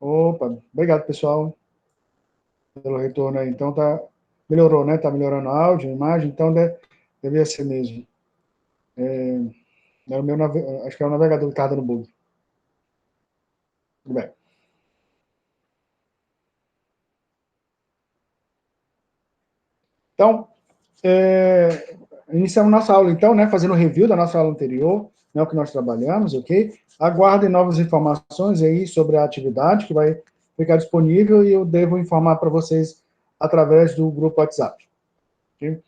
Opa, obrigado, pessoal, pelo retorno aí. Então, melhorou, né? Tá melhorando o áudio, a imagem, então devia ser mesmo. É o meu, acho que é o navegador que estava dando bug. Tudo bem. Então, iniciamos nossa aula, então, né? Fazendo um review da nossa aula anterior, né? O que nós trabalhamos, ok? Aguardem novas informações aí sobre a atividade que vai ficar disponível e eu devo informar para vocês através do grupo WhatsApp. Ok?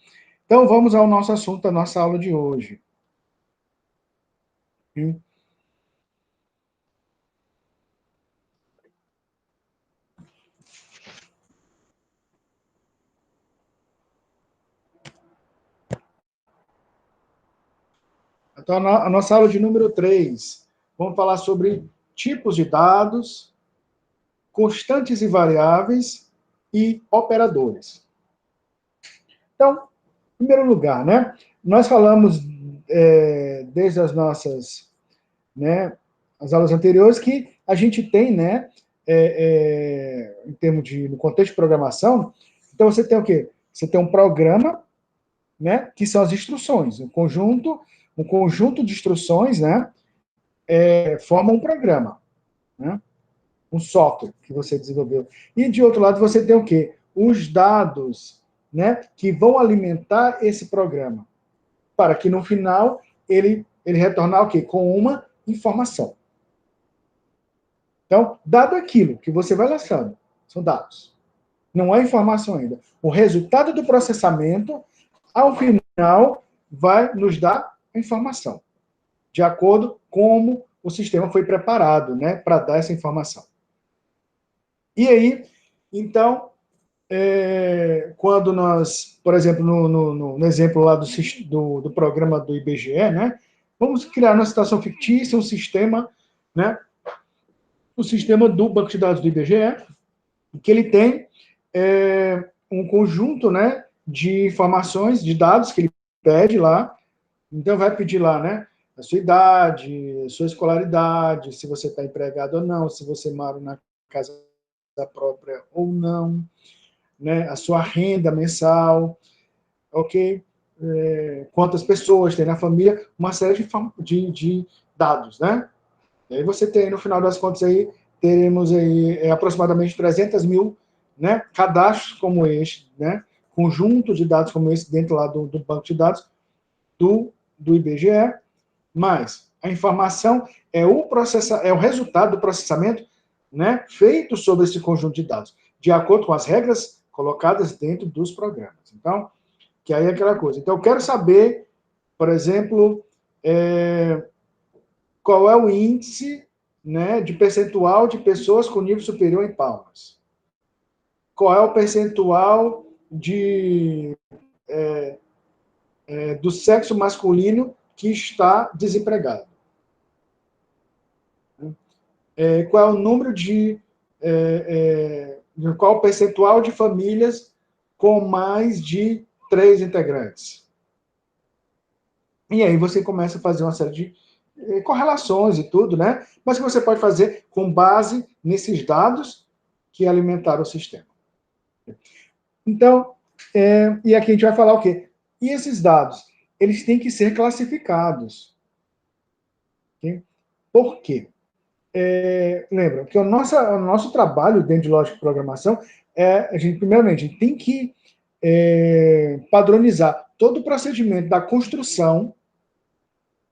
Então, vamos ao nosso assunto da nossa aula de hoje. Ok? Então, a nossa aula de número 3, vamos falar sobre tipos de dados, constantes e variáveis e operadores. Então, em primeiro lugar, né, nós falamos desde as nossas, né, as aulas anteriores que a gente tem, né, em termos de, no contexto de programação, então você tem o quê? Você tem um programa, né, que são as instruções, um conjunto de instruções, né, forma um programa, né? Um software que você desenvolveu. E de outro lado você tem o quê? Os dados, né, que vão alimentar esse programa, para que no final ele retornar o quê? Com uma informação. Então, dado aquilo que você vai lançando, são dados. Não é informação ainda. O resultado do processamento, ao final, vai nos dar a informação, de acordo com como o sistema foi preparado, né, para dar essa informação. E aí, então, quando nós, por exemplo, no exemplo lá do programa do IBGE, né, vamos criar uma situação fictícia, um sistema, né, o sistema do banco de dados do IBGE, que ele tem um conjunto, né, de informações, de dados que ele pede lá. Então, vai pedir lá, né, a sua idade, a sua escolaridade, se você está empregado ou não, se você mora na casa própria ou não, né, a sua renda mensal, ok? Quantas pessoas tem na família, uma série de dados, né? E aí você tem, no final das contas, aí, teremos aí, aproximadamente 300 mil, né, cadastros como este, né? Conjunto de dados como esse dentro lá do banco de dados do IBGE, mas a informação é o resultado do processamento, né, feito sobre esse conjunto de dados, de acordo com as regras colocadas dentro dos programas. Então, que aí é aquela coisa. Então, eu quero saber, por exemplo, qual é o índice, né, de percentual de pessoas com nível superior em palmas. Qual é o percentual do sexo masculino que está desempregado. Qual é o número qual o percentual de famílias com mais de 3 integrantes. E aí você começa a fazer uma série de correlações e tudo, né? Mas que você pode fazer com base nesses dados que alimentaram o sistema. Então, e aqui a gente vai falar o quê? E esses dados, eles têm que ser classificados. Okay? Por quê? Lembra que o nosso trabalho dentro de lógica de programação a gente, primeiramente, a gente tem que padronizar todo o procedimento da construção,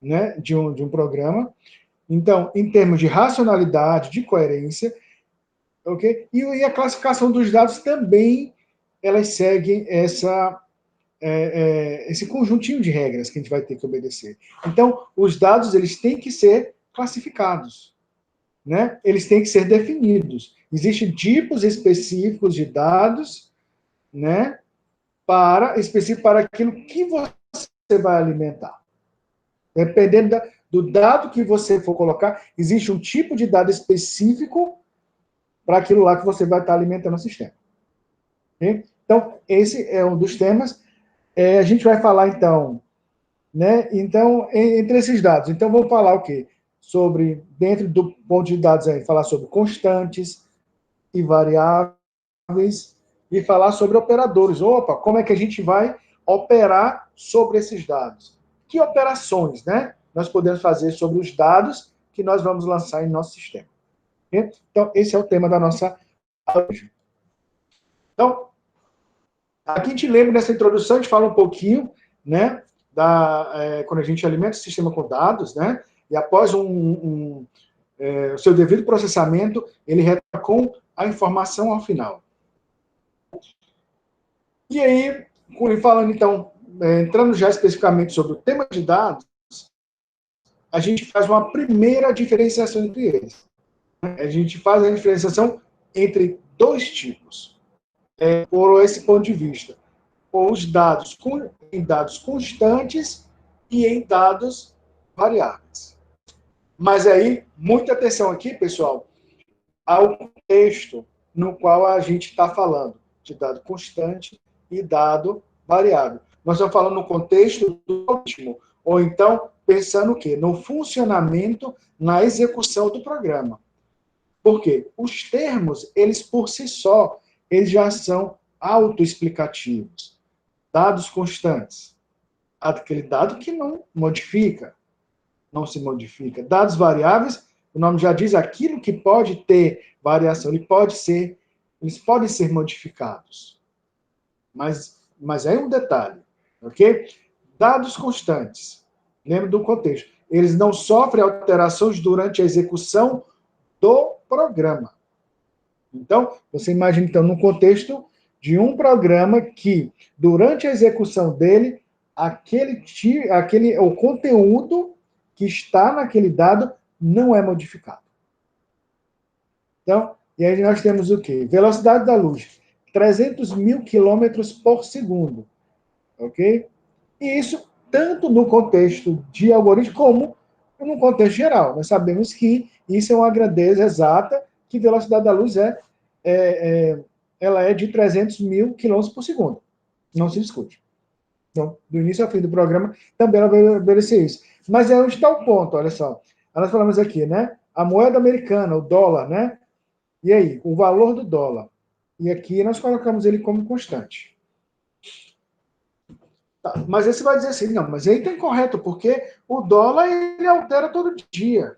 né, de um programa. Então, em termos de racionalidade, de coerência, ok? E a classificação dos dados também, elas seguem esse conjuntinho de regras que a gente vai ter que obedecer. Então, os dados, eles têm que ser classificados, né? Eles têm que ser definidos. Existem tipos específicos de dados, né, específico para aquilo que você vai alimentar. Dependendo do dado que você for colocar, existe um tipo de dado específico para aquilo lá que você vai estar alimentando o sistema. Okay? Então, esse é um dos temas. A gente vai falar, então, né? Então, entre esses dados. Então, vamos falar o quê? Sobre, dentro do ponto de dados aí, falar sobre constantes, e variáveis, e falar sobre operadores. Opa, como é que a gente vai operar sobre esses dados? Que operações, né, nós podemos fazer sobre os dados que nós vamos lançar em nosso sistema? Então, esse é o tema da nossa aula hoje. Então, aqui a gente lembra nessa introdução, a gente fala um pouquinho, né, quando a gente alimenta o sistema com dados, né, e após o seu devido processamento, ele retorna com a informação ao final. E aí, falando então, entrando já especificamente sobre o tema de dados, a gente faz uma primeira diferenciação entre eles. A gente faz a diferenciação entre dois tipos, por esse ponto de vista. Os dados em dados constantes e em dados variáveis. Mas aí, muita atenção aqui, pessoal, ao contexto no qual a gente está falando, de dado constante e dado variável. Nós estamos falando no contexto do algoritmo, ou então pensando o quê? No funcionamento, na execução do programa. Por quê? Os termos, eles por si só, eles já são autoexplicativos. Dados constantes, aquele dado que não modifica, não se modifica. Dados variáveis, o nome já diz aquilo que pode ter variação, eles podem ser modificados. Mas é um detalhe, ok? Dados constantes, lembra do contexto, eles não sofrem alterações durante a execução do programa. Então, você imagina, então, no contexto de um programa que, durante a execução dele, o conteúdo que está naquele dado não é modificado. Então, e aí nós temos o quê? Velocidade da luz, 300 mil quilômetros por segundo. Ok? E isso tanto no contexto de algoritmo como no contexto geral. Nós sabemos que isso é uma grandeza exata, que velocidade da luz ela é de 300 mil quilômetros por segundo. Não se discute. Então, do início ao fim do programa, também ela vai obedecer isso. Mas é onde está o ponto, olha só. Nós falamos aqui, né? A moeda americana, o dólar, né? E aí, o valor do dólar. E aqui nós colocamos ele como constante. Tá, mas aí você vai dizer assim, não, mas aí está incorreto, porque o dólar ele altera todo dia.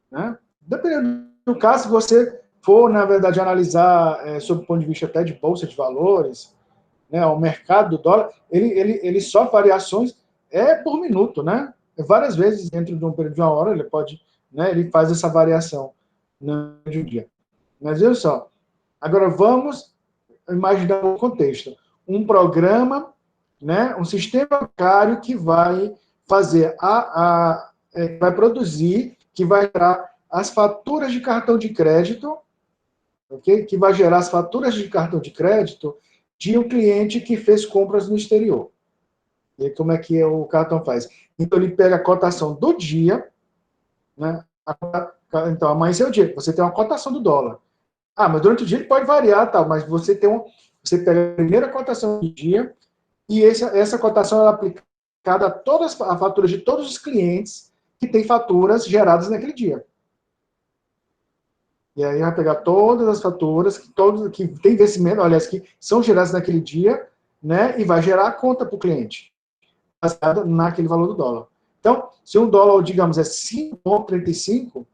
Né? Dependendo do caso, se você for, na verdade, analisar sob o ponto de vista até de bolsa de valores, né, o mercado do dólar, ele sofre variações por minuto, né? Várias vezes dentro de um período de uma hora ele pode, né, ele faz essa variação de um dia. Mas olha só, agora vamos imaginar o contexto. Um programa, né, um sistema bancário que vai fazer vai produzir, que vai gerar as faturas de cartão de crédito, ok? Que vai gerar as faturas de cartão de crédito de um cliente que fez compras no exterior. E aí, como é que o cartão faz? Então, ele pega a cotação do dia, né? Então, amanheceu o dia, você tem uma cotação do dólar. Ah, mas durante o dia ele pode variar, tal, mas você pega a primeira cotação do dia e essa cotação é aplicada a todas as faturas de todos os clientes que têm faturas geradas naquele dia. E aí vai pegar todas as faturas, que tem vencimento, aliás, que são geradas naquele dia, né, e vai gerar a conta para o cliente, baseada naquele valor do dólar. Então, se um dólar, digamos, é 5,35,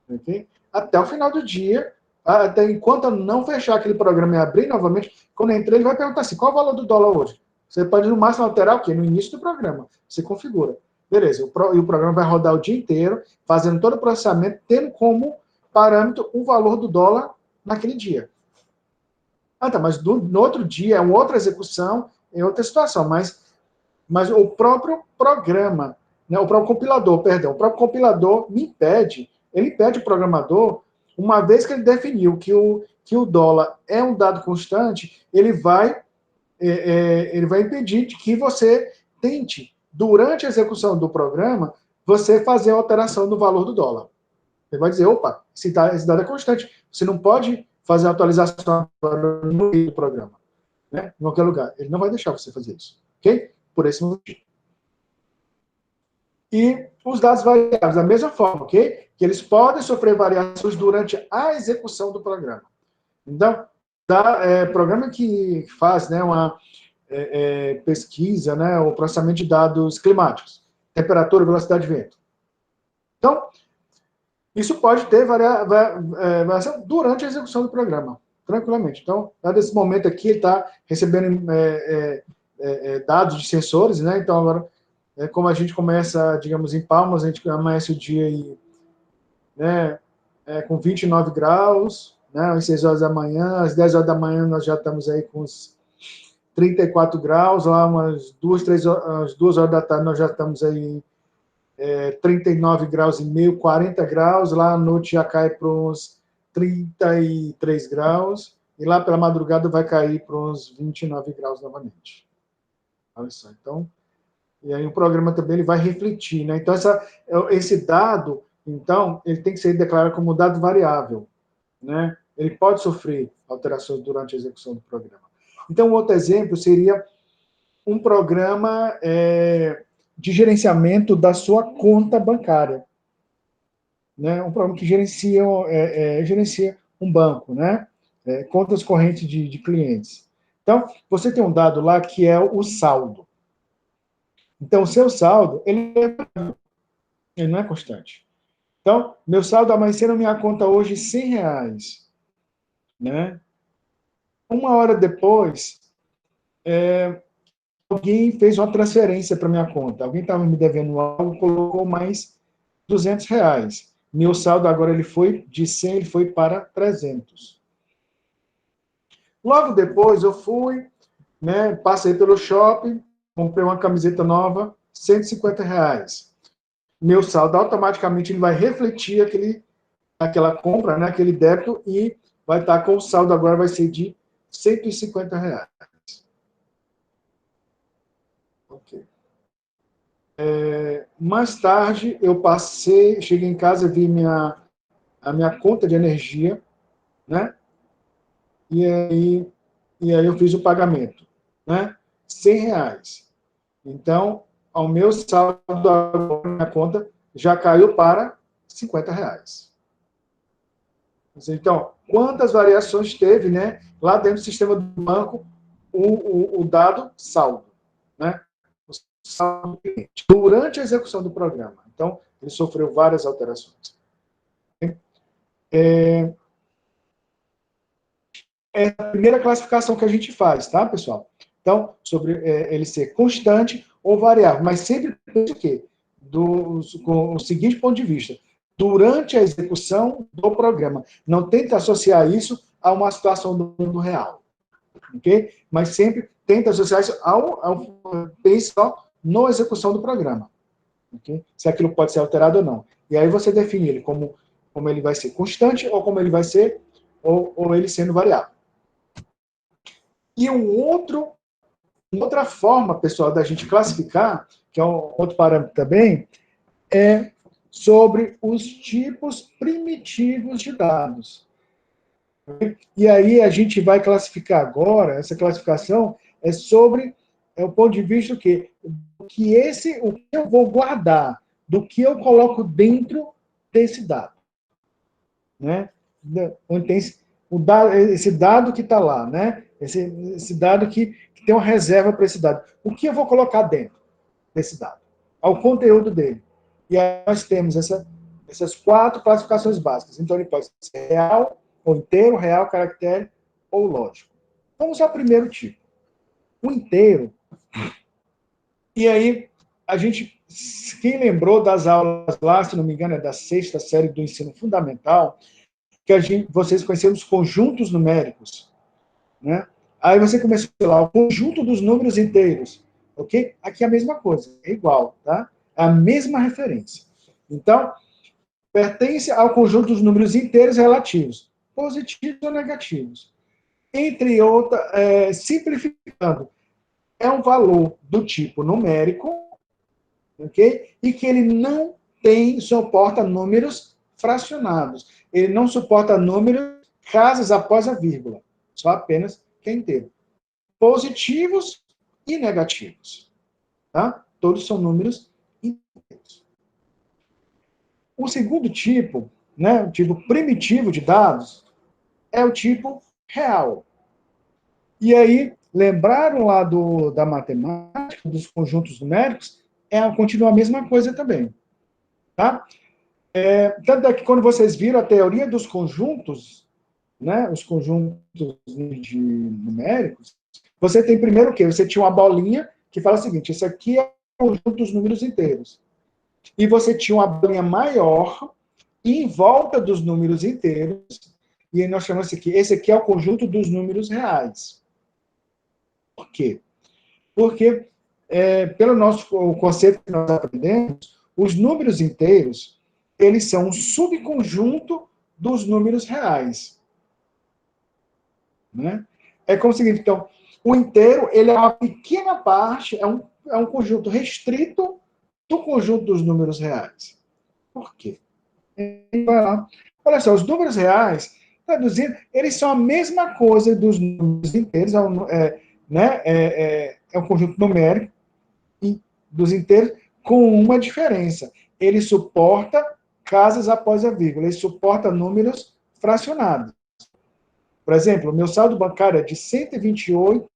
okay, até o final do dia, até enquanto eu não fechar aquele programa e abrir novamente, quando eu entrei, ele vai perguntar assim, qual é o valor do dólar hoje? Você pode, no máximo, alterar o quê? No início do programa. Você configura. Beleza, e o programa vai rodar o dia inteiro, fazendo todo o processamento, tendo como parâmetro o valor do dólar naquele dia. Ah, tá, mas no outro dia é uma outra execução, é outra situação, mas o próprio programa, né, o próprio compilador ele impede o programador, uma vez que ele definiu que o dólar é um dado constante, ele vai impedir de que você tente, durante a execução do programa, você fazer a alteração do valor do dólar. Ele vai dizer, opa, esse dado é constante. Você não pode fazer a atualização no meio do programa, né? Em qualquer lugar. Ele não vai deixar você fazer isso. Ok? Por esse motivo. E os dados variáveis, da mesma forma, ok? Que eles podem sofrer variações durante a execução do programa. Então, programa que faz, né, uma pesquisa, né, o processamento de dados climáticos, temperatura, velocidade de vento. Então, isso pode ter variação durante a execução do programa, tranquilamente. Então, dado esse momento aqui, ele está recebendo dados de sensores, né? Então, agora, como a gente começa, digamos, em Palmas, a gente amanhece o dia aí, né, com 29 graus, né, às 6 horas da manhã, às 10 horas da manhã nós já estamos aí com uns 34 graus, lá umas 2 horas da tarde nós já estamos aí 39 graus e meio, 40 graus, lá à noite já cai para uns 33 graus, e lá pela madrugada vai cair para uns 29 graus novamente. Olha só, então, e aí o programa também ele vai refletir, né? Então, esse dado, então, ele tem que ser declarado como dado variável, né? Ele pode sofrer alterações durante a execução do programa. Então, um outro exemplo seria um programa de gerenciamento da sua conta bancária, né? Um programa que gerencia um banco, né? Contas correntes de clientes. Então, você tem um dado lá que é o saldo. Então, o seu saldo, ele não é constante. Então, meu saldo amanheceu na minha conta hoje R$100, né? Uma hora depois, alguém fez uma transferência para minha conta. Alguém estava me devendo algo, colocou mais R$200. Meu saldo agora ele foi de 100, ele foi para 300. Logo depois eu fui, né, passei pelo shopping, comprei uma camiseta nova, R$150. Meu saldo automaticamente ele vai refletir aquela compra, né, aquele débito, e vai estar com o saldo agora vai ser de R$150. Ok. Mais tarde eu cheguei em casa, vi a minha conta de energia, né? E aí eu fiz o pagamento, né? R$100. Então, ao meu saldo agora na conta já caiu para R$50. Então, quantas variações teve, né? Lá dentro do sistema do banco, o dado saldo, né? O saldo cliente, durante a execução do programa. Então, ele sofreu várias alterações. É a primeira classificação que a gente faz, tá, pessoal? Então, sobre ele ser constante ou variável, mas sempre o quê? Com o seguinte ponto de vista: durante a execução do programa. Não tenta associar isso a uma situação do mundo real, ok? Mas sempre tenta associar isso só na execução do programa, ok? Se aquilo pode ser alterado ou não. E aí você define ele como ele vai ser constante ou como ele vai ser ou ele sendo variável. E outra forma, pessoal, da gente classificar, que é um outro parâmetro também, é sobre os tipos primitivos de dados. E aí a gente vai classificar agora, essa classificação é sobre o ponto de vista o que eu vou guardar, do que eu coloco dentro desse dado. Né? Onde tem esse dado que está lá, né? Esse dado que tem uma reserva para esse dado. O que eu vou colocar dentro desse dado? Ao conteúdo dele. E aí nós temos essas 4 classificações básicas. Então, ele pode ser real, ou inteiro, real, caractere, ou lógico. Vamos ao primeiro tipo. O inteiro. E aí, quem lembrou das aulas lá, se não me engano, é da 6ª série do ensino fundamental, que vocês conheceram os conjuntos numéricos, né? Aí você começou lá, o conjunto dos números inteiros, ok? Aqui é a mesma coisa, é igual, tá? É a mesma referência. Então, pertence ao conjunto dos números inteiros relativos, positivos ou negativos. Entre outras, simplificando, é um valor do tipo numérico, ok? E que ele não suporta números fracionados. Ele não suporta números casas após a vírgula. Só apenas que é inteiro. Positivos e negativos. Tá? Todos são números inteiros. O segundo tipo, né, o tipo primitivo de dados, é o tipo real. E aí, lembraram lá da matemática, dos conjuntos numéricos, continua a mesma coisa também. Tá? Tanto é que quando vocês viram a teoria dos conjuntos, né, os conjuntos numéricos, você tem primeiro o quê? Você tinha uma bolinha que fala o seguinte, isso aqui é o conjunto dos números inteiros. E você tinha uma bolinha maior em volta dos números inteiros, e aí nós chamamos esse aqui é o conjunto dos números reais. Por quê? Porque, pelo nosso o conceito que nós aprendemos, os números inteiros, eles são um subconjunto dos números reais. Né? É como o seguinte, então, o inteiro, ele é uma pequena parte, é um conjunto restrito do conjunto dos números reais. Por quê? Vai lá. Olha só, os números reais, traduzindo, eles são a mesma coisa dos números inteiros, é um conjunto numérico dos inteiros, com uma diferença. Ele suporta casas após a vírgula, ele suporta números fracionados. Por exemplo, o meu saldo bancário é de 128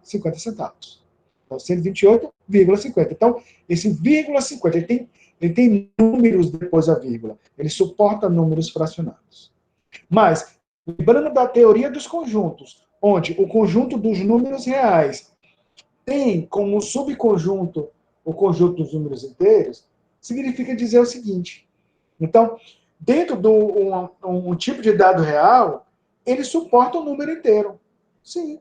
50 centavos. Então, 128,50. Então, esse vírgula 50, ele tem números depois da vírgula. Ele suporta números fracionados. Mas, lembrando da teoria dos conjuntos, onde o conjunto dos números reais tem como subconjunto o conjunto dos números inteiros, significa dizer o seguinte. Então, dentro de um tipo de dado real, ele suporta o número inteiro. Sim.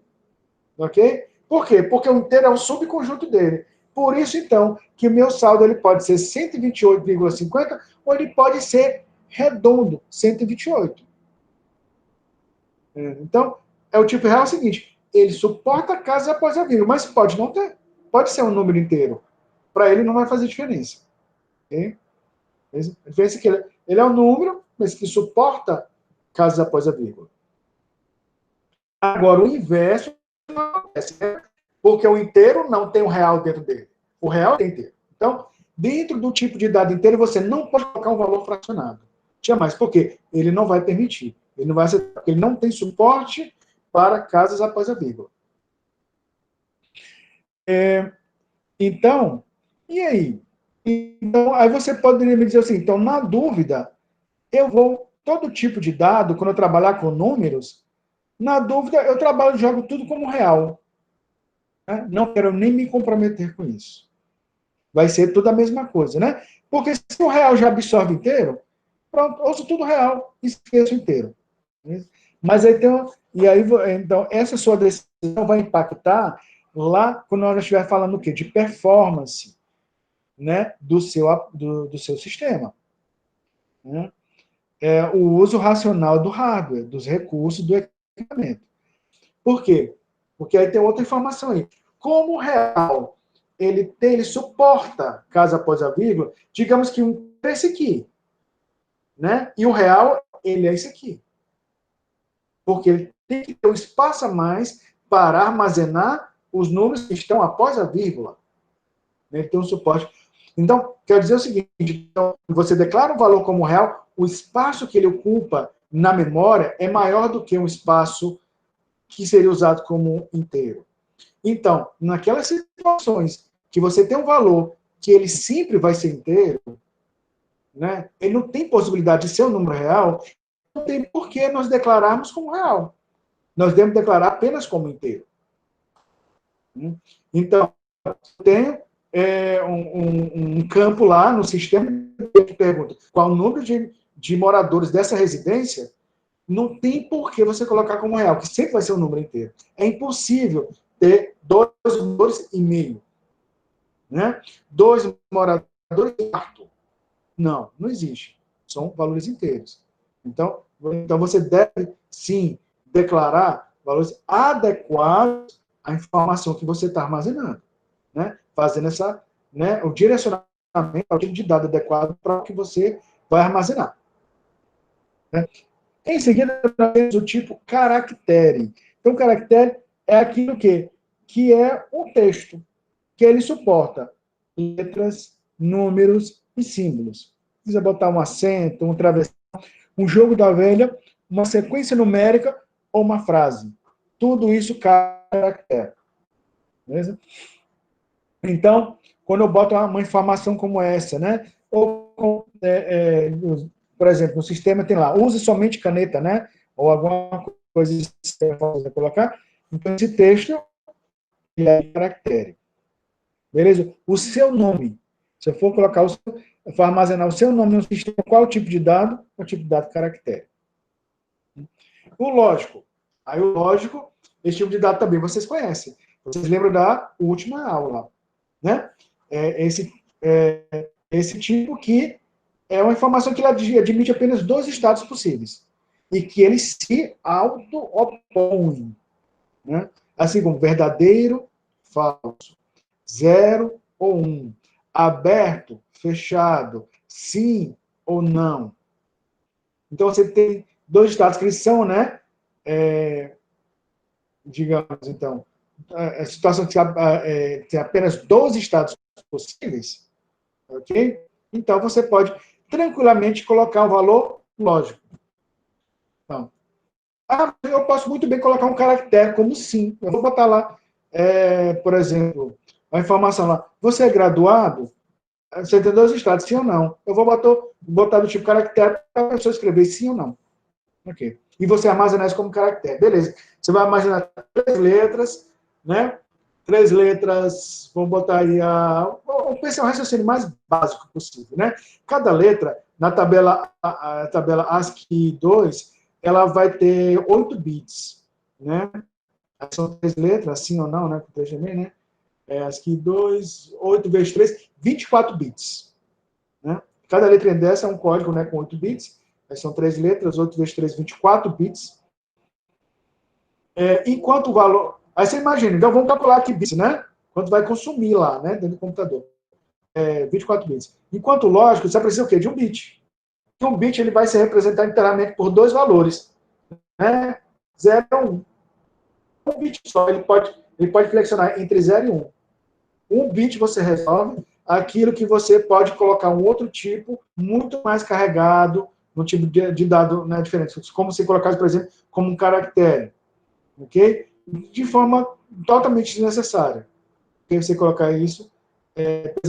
Ok? Por quê? Porque o inteiro é o subconjunto dele. Por isso, então, que o meu saldo ele pode ser 128,50 ou ele pode ser redondo, 128. Então, o tipo real é o seguinte, ele suporta casas após a vírgula, mas pode não ter. Pode ser um número inteiro. Para ele não vai fazer diferença. Okay? A diferença é que ele é um número, mas que suporta casas após a vírgula. Agora, o inverso não acontece, né? Porque o inteiro não tem o real dentro dele. O real é inteiro. Então, dentro do tipo de dado inteiro, você não pode colocar um valor fracionado. Jamais. Por quê? Ele não vai permitir. Ele não vai aceitar, porque ele não tem suporte para casas após a vírgula. Então, e aí? Então, aí você poderia me dizer assim, então, na dúvida, todo tipo de dado, quando eu trabalhar com números, na dúvida, eu trabalho e jogo tudo como real. Né? Não quero nem me comprometer com isso. Vai ser tudo a mesma coisa, né? Porque se o real já absorve inteiro, pronto, ouço tudo real, esqueço inteiro. Mas aí e aí, então, essa sua decisão vai impactar lá quando nós estiver falando o quê? De performance, né? Do seu sistema. Né? O uso racional do hardware, dos recursos do equipamento. Por quê? Porque aí tem outra informação aí. Como o real ele suporta, caso após a vírgula, digamos que é esse aqui. Né? E o real, ele é esse aqui. Porque ele tem que ter um espaço a mais para armazenar os números que estão após a vírgula. Ele tem um suporte. Então, quer dizer o seguinte, então, você declara um valor como real, o espaço que ele ocupa na memória é maior do que um espaço que seria usado como inteiro. Então, naquelas situações que você tem um valor que ele sempre vai ser inteiro, né? Ele não tem possibilidade de ser um número real, não tem por que nós declararmos como real. Nós devemos declarar apenas como inteiro. Então, tem um campo lá no sistema que pergunta qual o número de moradores dessa residência, não tem por que você colocar como real, que sempre vai ser um número inteiro. É impossível ter 2,5. Né? 2 moradores e quarto. Não existe. São valores inteiros. Então você deve, sim, declarar valores adequados à informação que você está armazenando. Né? Fazendo o direcionamento ao tipo de dado adequado para o que você vai armazenar. Né? Em seguida, nós temos o tipo caractere. Então, caractere é aquilo que é um texto, que ele suporta letras, números, em símbolos. Precisa botar um acento, um travessão, um jogo da velha, uma sequência numérica ou uma frase. Tudo isso caractere. Beleza? Então, quando eu boto uma informação como essa, né? Ou, por exemplo, no sistema tem lá, use somente caneta, né? Ou alguma coisa que você pode colocar. Então, esse texto é caractere. Beleza? O seu nome. Se eu for colocar for armazenar o seu nome no sistema, qual o tipo de dado? O tipo de dado caractere. O lógico. Aí o lógico, esse tipo de dado também vocês conhecem. Vocês lembram da última aula, né? Esse tipo que é uma informação que ela admite apenas dois estados possíveis e que eles se auto-opõem, né? Assim como verdadeiro, falso, 0 ou 1, aberto, fechado, sim ou não. Então você tem dois estados que eles são, né? Digamos, então, a situação que tem apenas 12 estados possíveis, ok? Então, você pode tranquilamente colocar um valor lógico. Então, eu posso muito bem colocar um caractere como sim. Eu vou botar lá, por exemplo, a informação lá. Você é graduado? Você tem dois estados, sim ou não? Eu vou botar do tipo caractere para a pessoa escrever sim ou não. Ok. E você armazenar isso como caractere. Beleza. Você vai armazenar 3 letras, né? 3 letras, vamos botar aí vamos pensar um raciocínio mais básico possível, né? Cada letra, na tabela ASCII 2, ela vai ter 8 bits, né? São 3 letras, sim ou não, né? Com TGM, né? ASCII 2, 8 vezes 3, 24 bits, né? Cada letra dessa é um código, né, com 8 bits. São 3 letras, 8 vezes 3, 24 bits. Enquanto o valor... Aí você imagina, então vamos calcular aqui bits, né? Quanto vai consumir lá, né, dentro do computador. 24 bits. Enquanto lógico, você precisa o quê? De um bit. E um bit ele vai ser representado inteiramente por dois valores, né? 0 e 1. Um bit só, ele pode flexionar entre 0 e 1. Um bit você resolve aquilo que você pode colocar um outro tipo muito mais carregado, no tipo de dado, né, diferente. Como se colocasse, por exemplo, como um caractere. Ok? De forma totalmente desnecessária. Porque você colocar isso,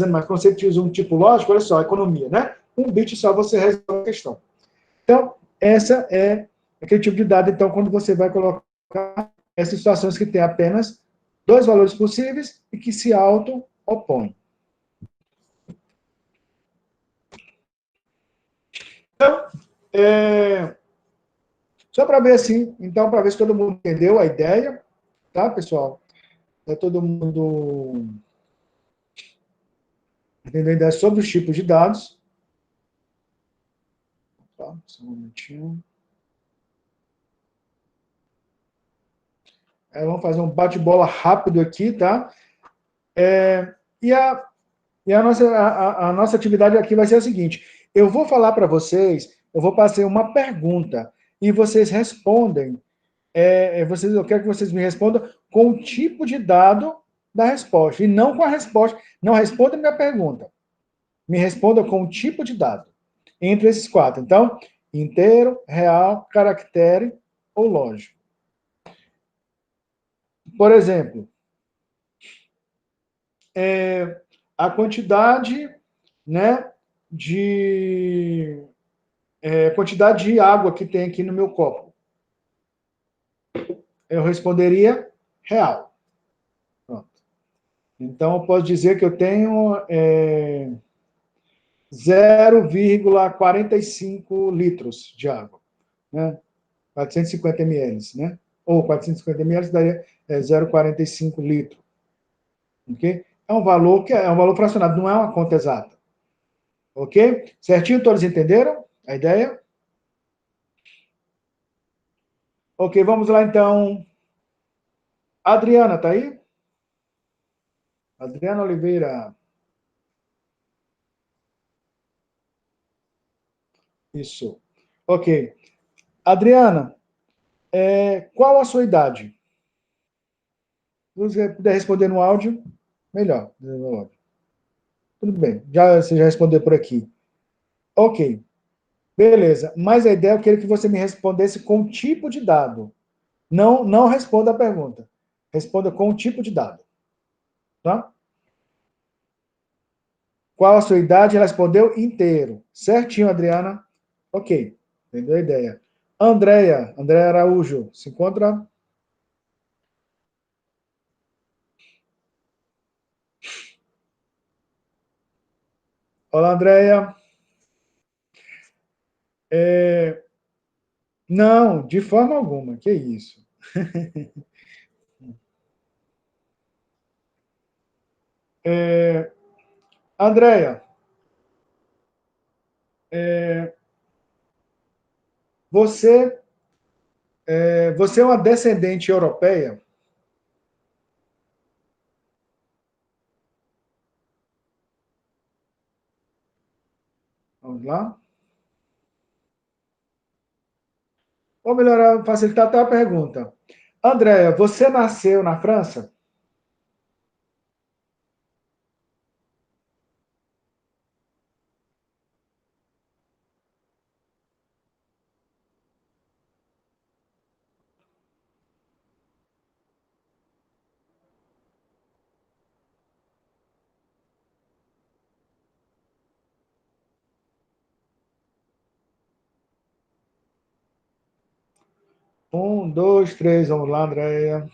mas quando você usa um tipo lógico, olha só, economia, né? Um bit só você resolve a questão. Então, essa é aquele tipo de dado, então, quando você vai colocar essas situações que tem apenas dois valores possíveis e que se auto-opõem. Então, só para ver assim, então, para ver se todo mundo entendeu a ideia, tá, pessoal? Está todo mundo entendendo a ideia sobre os tipos de dados. Tá, só um momentinho. Vamos fazer um bate-bola rápido aqui, tá? E a nossa atividade aqui vai ser a seguinte: eu vou falar para vocês, eu vou passar uma pergunta e vocês respondem. Eu quero que vocês me respondam com o tipo de dado da resposta e não com a resposta. Não responda a minha pergunta. Me responda com o tipo de dado entre esses quatro. Então, inteiro, real, caractere ou lógico. Por exemplo, a quantidade, né, quantidade de água que tem aqui no meu copo. Eu responderia real. Pronto. Então, eu posso dizer que eu tenho 0,45 litros de água, né? 450 ml, né? Ou 450 ml daria 0,45 litros. Ok? É um valor que é um valor fracionado, não é uma conta exata. Ok? Certinho? Todos entenderam a ideia? Ok, vamos lá então. Adriana, tá aí? Adriana Oliveira. Isso. Ok. Adriana, qual a sua idade? Se você puder responder no áudio, melhor. Tudo bem, você já respondeu por aqui. Ok, beleza. Mas a ideia eu queria que você me respondesse com o tipo de dado. Não responda a pergunta. Responda com o tipo de dado. Tá? Qual a sua idade? Ela respondeu inteiro. Certinho, Adriana. Ok, entendeu a ideia. Andréia Araújo, se encontra? Olá, Andréia. Não, de forma alguma, que isso. Andréia, você, você é uma descendente europeia? Vamos lá. Ou melhor, facilitar até a pergunta. Andréia, você nasceu na França? Um, dois, três, vamos lá, Andréia.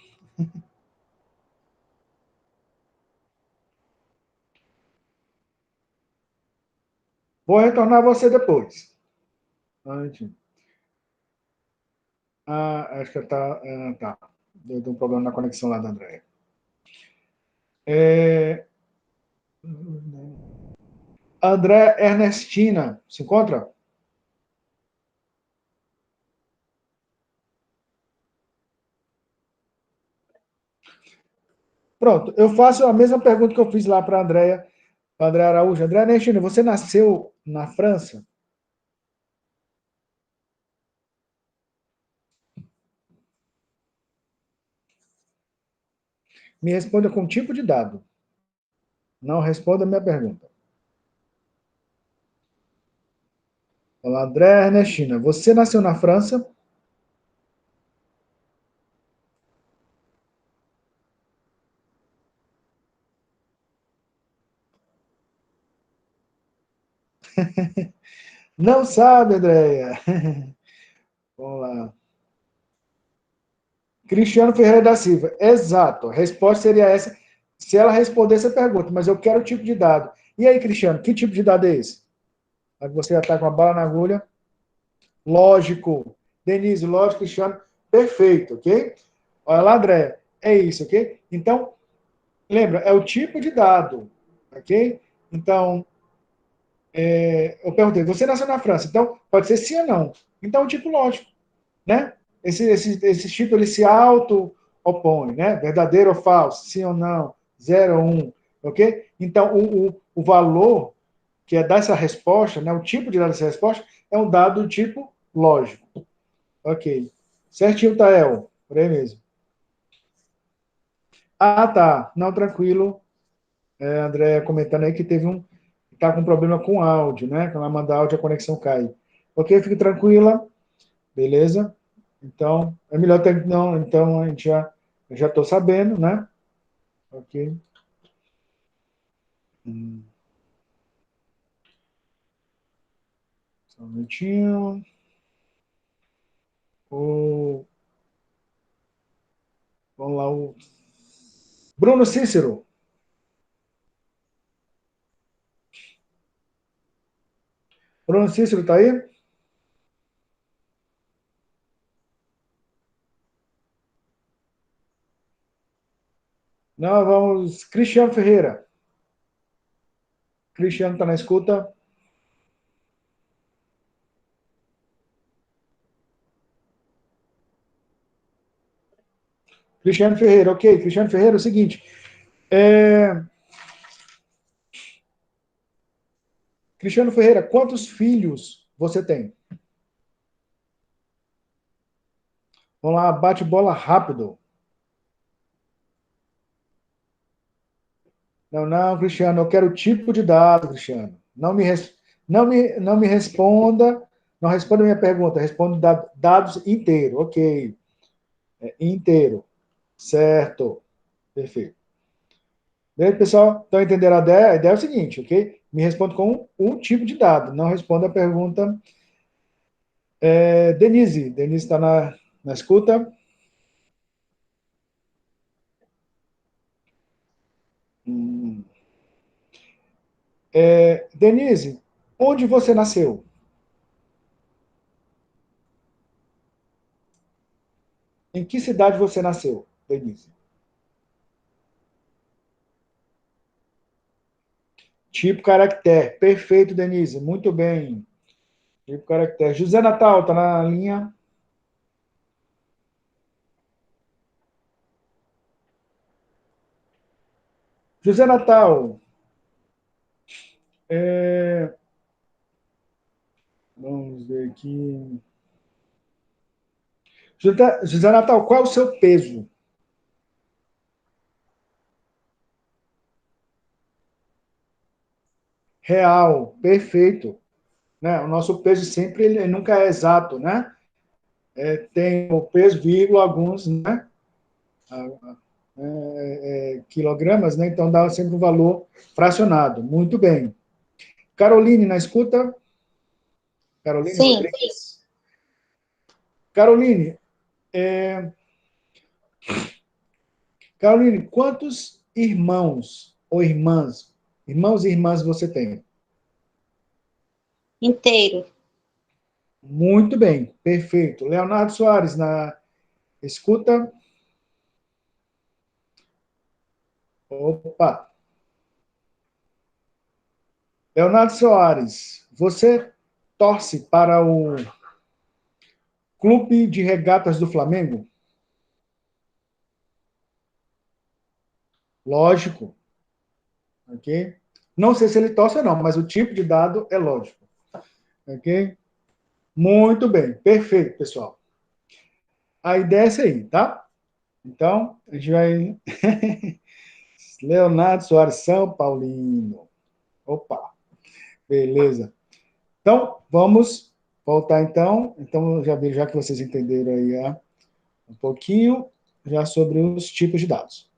Vou retornar você depois. Antes. Acho que tá. Deu um problema na conexão lá da Andréia. É, André Ernestina, se encontra? Pronto, eu faço a mesma pergunta que eu fiz lá para a Andréia, para André Araújo. André Ernestina, você nasceu na França? Me responda com tipo de dado. Não responda a minha pergunta. Olá, André Ernestina, você nasceu na França? Não sabe, Andréia. Vamos lá. Cristiano Ferreira da Silva. Exato. A resposta seria essa, se ela respondesse a pergunta, mas eu quero o tipo de dado. E aí, Cristiano, que tipo de dado é esse? Aí você já está com a bala na agulha. Lógico. Denise, lógico, Cristiano. Perfeito, ok? Olha lá, André. É isso, ok? Então, lembra, é o tipo de dado, ok? Então, eu perguntei, você nasceu na França, então pode ser sim ou não. Então, tipo lógico, né? Esse tipo ele se auto-opõe, né? Verdadeiro ou falso, sim ou não, zero ou um, ok? Então, o valor que é dessa resposta, né? O tipo de dado dessa resposta é um dado do tipo lógico, ok? Certinho, Tael, por aí mesmo. Ah, tá. Não, tranquilo. André comentando aí que tá com problema com áudio, né? Quando ela manda áudio, a conexão cai. Ok, fique tranquila, beleza? Então, é melhor ter, não, então a gente já estou sabendo, né? Ok. Só um minutinho. O, vamos lá, o Bruno Cícero. Bruno Cícero tá aí? Não, vamos. Cristiano Ferreira. Cristiano está na escuta. Cristiano Ferreira, ok. Cristiano Ferreira, é o seguinte. É, Cristiano Ferreira, quantos filhos você tem? Vamos lá, bate bola rápido. Não, não, Cristiano, eu quero o tipo de dado, Cristiano. Não me responda, não responda a minha pergunta, responda dados inteiro, ok. Inteiro, certo, perfeito. Beleza, pessoal? Estão entendendo a ideia? A ideia é o seguinte, ok? Me responda com um tipo de dado, não responda a pergunta. Denise está na escuta? Hum. Denise, onde você nasceu? Em que cidade você nasceu, Denise? Tipo caractere. Perfeito, Denise. Muito bem. Tipo caractere. José Natal, tá na linha. José Natal, é, vamos ver aqui. José Natal, qual é o seu peso real? Perfeito. Né? O nosso peso sempre, ele nunca é exato, né? Tem o peso, vírgula, alguns, né? Quilogramas, né? Então dá sempre um valor fracionado. Muito bem. Caroline, na escuta? Caroline Sim, Rodrigues. Caroline, é, Caroline, quantos irmãos ou irmãos e irmãs você tem? inteiro. Muito bem, perfeito. Leonardo Soares, na escuta. Opa. Leonardo Soares, você torce para o Clube de Regatas do Flamengo? Lógico, ok? Não sei se ele torce ou não, mas o tipo de dado é lógico, ok? Muito bem, perfeito, pessoal. A ideia é essa aí, tá? Então, a gente vai. Leonardo Soares, São Paulino. Opa, beleza. Então, vamos voltar então. Então, já que vocês entenderam aí um pouquinho já sobre os tipos de dados.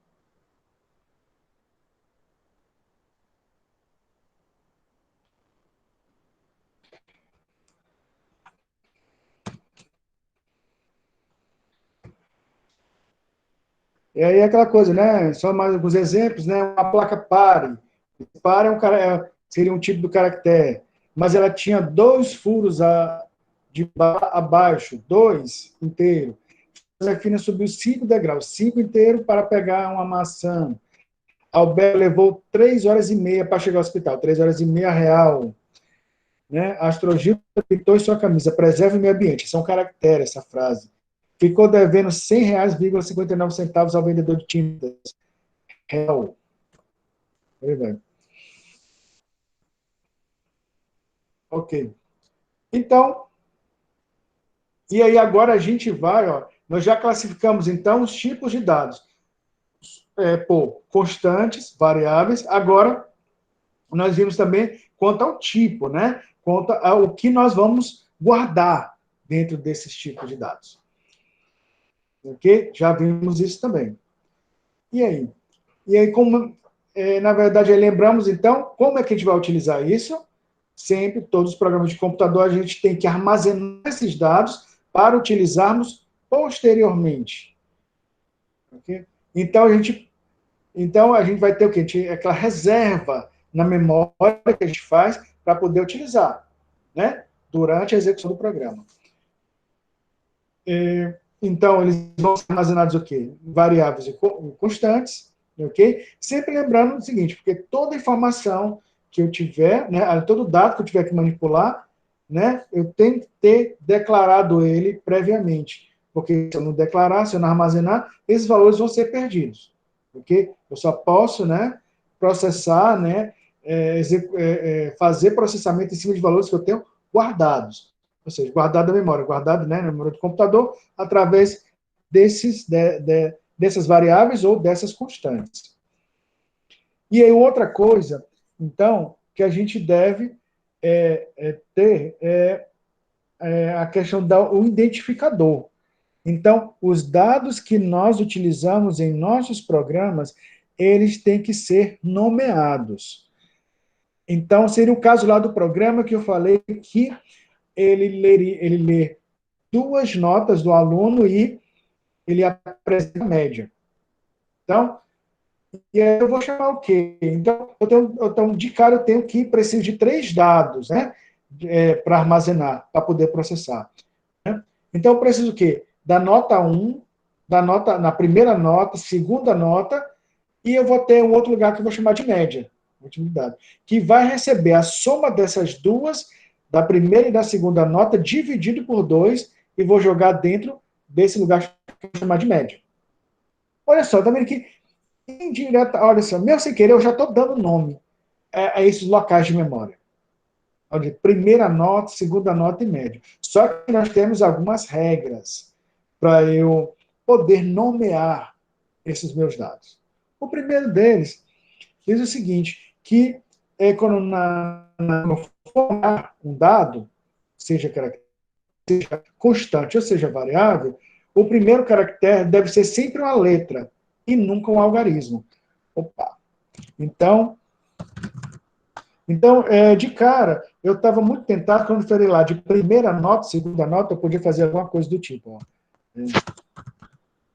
E aí aquela coisa, né? Só mais alguns exemplos, né? Uma placa pare. Pare seria um tipo do caractere, mas ela tinha dois furos abaixo, dois inteiro. A Josefina subiu 5 degraus, 5 inteiro para pegar uma maçã. Alberto levou 3 horas e meia para chegar ao hospital, 3 horas e meia real. Né? Astrogildo pintou em sua camisa, preserve o meio ambiente. Isso é um caractere, essa frase. Ficou devendo R$ 100,59 ao vendedor de tintas. Real. Ok. Então, e aí agora a gente vai, ó, nós já classificamos então os tipos de dados por constantes, variáveis. Agora nós vimos também quanto ao tipo, né? Quanto ao que nós vamos guardar dentro desses tipos de dados. Ok? Já vimos isso também. E aí? E aí, como, na verdade, lembramos, então, como é que a gente vai utilizar isso? Sempre, todos os programas de computador, a gente tem que armazenar esses dados para utilizarmos posteriormente. Okay? Então, a gente vai ter o quê? Aquela reserva na memória que a gente faz para poder utilizar, né? Durante a execução do programa. Então, eles vão ser armazenados o quê? Variáveis e constantes, ok? Sempre lembrando o seguinte, porque toda informação que eu tiver, né, todo dado que eu tiver que manipular, né, eu tenho que ter declarado ele previamente. Porque se eu não declarar, se eu não armazenar, esses valores vão ser perdidos, ok? Eu só posso, né, processar, né, fazer processamento em cima de valores que eu tenho guardados. Ou seja, guardado na memória, guardado, né, na memória do computador, através dessas variáveis ou dessas constantes. E aí outra coisa, então, que a gente deve ter a questão do identificador. Então, os dados que nós utilizamos em nossos programas, eles têm que ser nomeados. Então, seria o caso lá do programa que eu falei que ele lê duas notas do aluno e ele apresenta a média. Então, e aí eu vou chamar o quê? Então, de cara, preciso de 3 dados, né? Para armazenar, para poder processar. Né? Então, eu preciso o quê? Da nota 1, na primeira nota, segunda nota, e eu vou ter um outro lugar que eu vou chamar de média, utilidade, que vai receber a soma dessas duas, da primeira e da segunda nota, dividido por 2, e vou jogar dentro desse lugar que eu vou chamar de média. Olha só, tá vendo que indireta, olha só, meu sem querer, eu já estou dando nome a esses locais de memória. Olha, primeira nota, segunda nota e média. Só que nós temos algumas regras para eu poder nomear esses meus dados. O primeiro deles diz o seguinte, que quando no formar um dado, seja constante ou seja variável, o primeiro caractere deve ser sempre uma letra e nunca um algarismo. Opa. Então, de cara, eu estava muito tentado quando eu falei lá de primeira nota, segunda nota, eu podia fazer alguma coisa do tipo. Ó,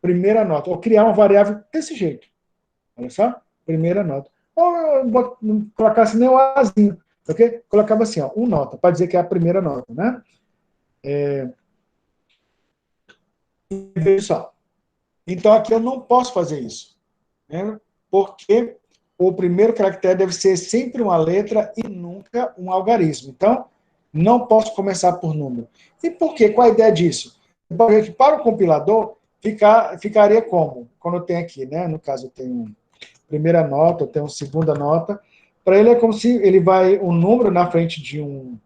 primeira nota, ou criar uma variável desse jeito. Olha só, primeira nota. Ou eu não colocasse nem o azinho, ok? Colocava assim, ó, uma nota, para dizer que é a primeira nota, né? Veja só. Então, aqui eu não posso fazer isso, né? Porque o primeiro caractere deve ser sempre uma letra e nunca um algarismo. Então, não posso começar por número. E por quê? Qual a ideia disso? Porque para o compilador, ficaria como? Quando eu tenho aqui, né? No caso, eu tenho primeira nota, eu tenho segunda nota. Para ele é como se ele vai um número na frente de um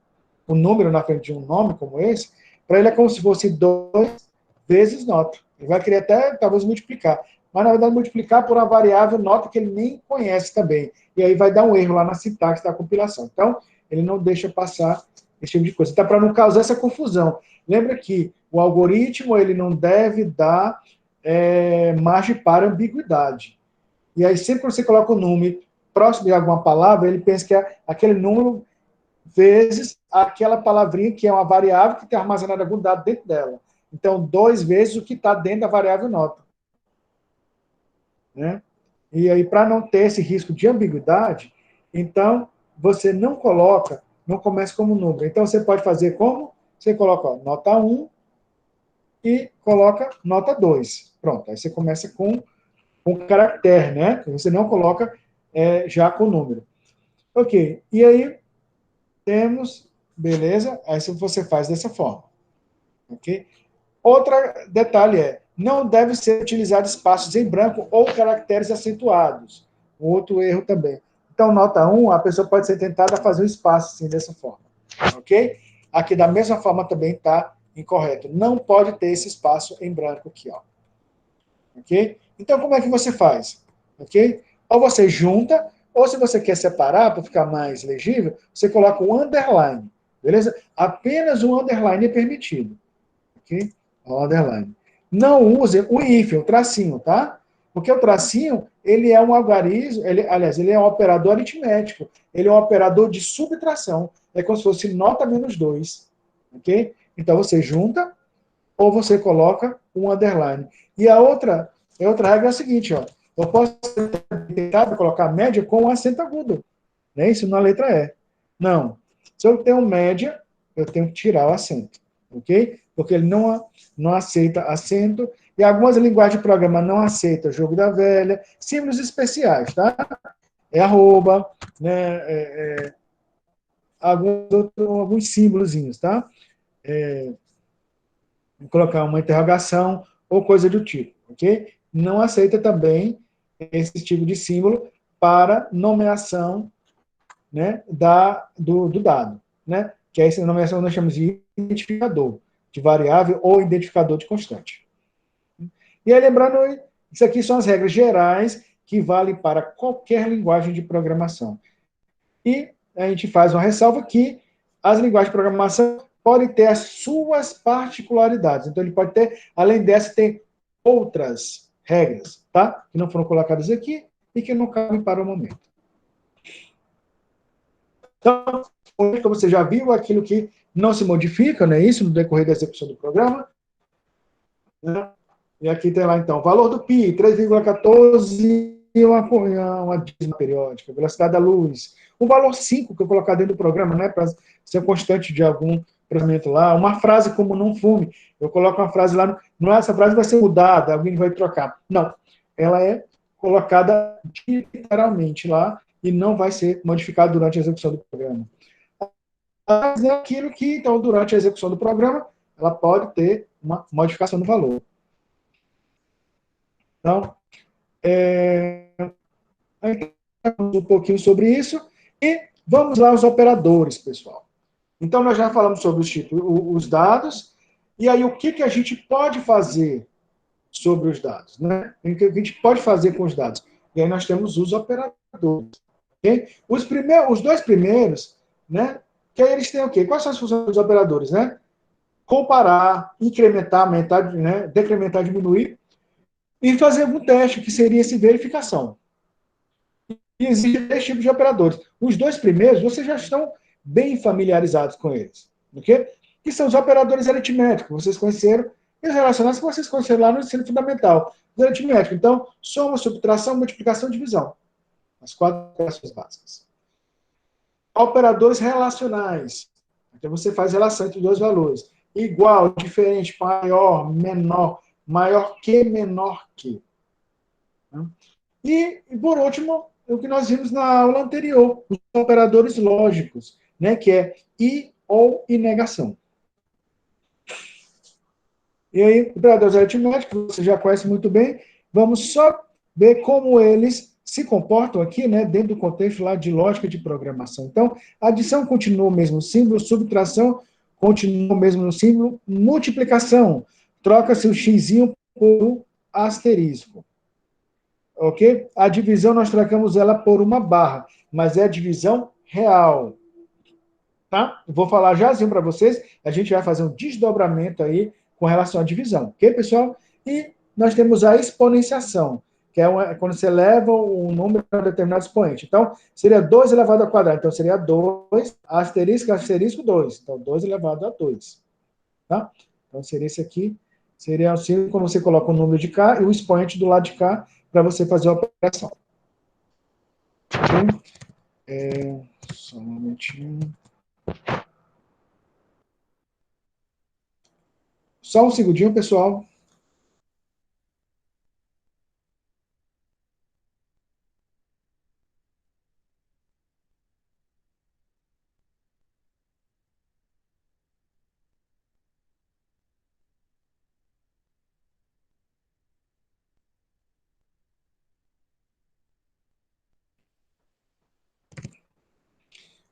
número na frente de um nome como esse, para ele é como se fosse 2 vezes nota. Ele vai querer até, talvez, multiplicar. Mas, na verdade, multiplicar por uma variável nota que ele nem conhece também. E aí vai dar um erro lá na sintaxe da compilação. Então, ele não deixa passar esse tipo de coisa. Então, para não causar essa confusão. Lembra que o algoritmo ele não deve dar margem para ambiguidade. E aí, sempre que você coloca o número próximo de alguma palavra, ele pensa que é aquele número vezes aquela palavrinha que é uma variável que tem armazenado algum dado dentro dela. Então, 2 vezes o que está dentro da variável nota. Né? E aí, para não ter esse risco de ambiguidade, então, você não começa como número. Então, você pode fazer como? Você coloca nota 1 e coloca nota 2. Pronto, aí você começa com caractere, né? Você não coloca já com número. Ok, e aí temos, beleza? Aí você faz dessa forma. Ok? Outro detalhe não deve ser utilizado espaços em branco ou caracteres acentuados. Outro erro também. Então, nota 1, a pessoa pode ser tentada a fazer um espaço assim, dessa forma. Ok? Aqui, da mesma forma, também está incorreto. Não pode ter esse espaço em branco aqui, ó. Ok? Então, como é que você faz? Ok? Ou você junta, ou se você quer separar para ficar mais legível, você coloca um underline. Beleza? Apenas um underline é permitido. Ok? O underline. Não use o hífen, o tracinho, tá? Porque o tracinho, ele é um algarismo, ele é um operador aritmético. Ele é um operador de subtração. É como se fosse nota menos 2. Ok? Então, você junta, ou você coloca um underline. E a outra regra é a seguinte, ó. Eu posso tentar colocar média com um acento agudo. Né? Isso na letra E. Não. Se eu tenho média, eu tenho que tirar o acento. Ok? Porque ele não aceita acento. E algumas linguagens de programa não aceitam jogo da velha. Símbolos especiais, tá? Arroba, né? Alguns símbolozinhos, tá? Colocar uma interrogação ou coisa do tipo, ok? Não aceita também esse tipo de símbolo para nomeação, né, do dado, né? Que é essa nomeação nós chamamos de identificador de variável ou identificador de constante. E aí, lembrando, isso aqui são as regras gerais que vale para qualquer linguagem de programação. E a gente faz uma ressalva que as linguagens de programação podem ter as suas particularidades. Então, ele pode ter, além dessa, tem outras regras, tá? Que não foram colocadas aqui e que não cabem para o momento. Então, como você já viu, aquilo que não se modifica, não é isso, no decorrer da execução do programa. Né? E aqui tem lá, então, valor do pi, 3,14 e uma dízima periódica, velocidade da luz. O valor 5 que eu colocar dentro do programa, né, para ser constante de algum processamento lá. Uma frase como não fume. Eu coloco uma frase lá, não, essa frase vai ser mudada, alguém vai trocar. Não, ela é colocada literalmente lá e não vai ser modificada durante a execução do programa. Mas é aquilo que, então, durante a execução do programa, ela pode ter uma modificação no valor. Então, um pouquinho sobre isso e vamos lá aos operadores, pessoal. Então, nós já falamos sobre os dados, e aí o que a gente pode fazer sobre os dados, né? O que a gente pode fazer com os dados? E aí nós temos os operadores. Okay? Os dois primeiros, né? Que aí eles têm o quê? Quais são as funções dos operadores, né? Comparar, incrementar, aumentar, né? Decrementar, diminuir, e fazer algum teste, que seria essa verificação. E existem três tipos de operadores. Os dois primeiros, vocês já estão bem familiarizados com eles. Ok? Que são os operadores aritméticos, vocês conheceram, e os relacionados que vocês conheceram lá no ensino fundamental. Os aritméticos, então, soma, subtração, multiplicação e divisão. As quatro operações básicas. Operadores relacionais. Então, você faz relação entre dois valores. Igual, diferente, maior, menor, maior que, menor que. E, por último, o que nós vimos na aula anterior, os operadores lógicos, né, que é e ou e negação. E aí, operadores aritméticos, você já conhece muito bem, vamos só ver como eles se comportam aqui, né, dentro do contexto lá de lógica de programação. Então, adição continua o mesmo símbolo, subtração continua o mesmo símbolo, multiplicação, troca-se o xizinho por asterisco. Ok? A divisão nós trocamos ela por uma barra, mas é a divisão real. Tá? Vou falar jázinho para vocês, a gente vai fazer um desdobramento aí com relação à divisão, ok, pessoal? E nós temos a exponenciação, que é quando você leva um número a um determinado expoente. Então, seria 2 elevado ao quadrado. Então, seria 2, asterisco, asterisco, 2. Então, 2 elevado a 2. Tá? Então, seria esse aqui. Seria assim, quando você coloca o número de cá e o expoente do lado de cá, para você fazer a operação. Ok? Só um momentinho. Só um segundinho, pessoal.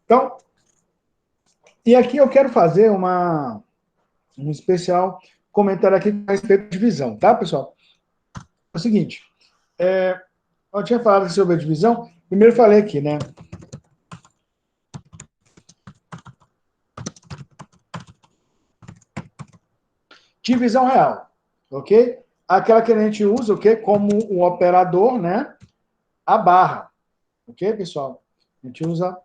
Então, e aqui eu quero fazer um especial comentário aqui a respeito de divisão, tá, pessoal? É o seguinte, eu tinha falado sobre a divisão, primeiro eu falei aqui, né? Divisão real, ok? Aquela que a gente usa, o quê? Como o operador, né? A barra, ok, pessoal? A gente usa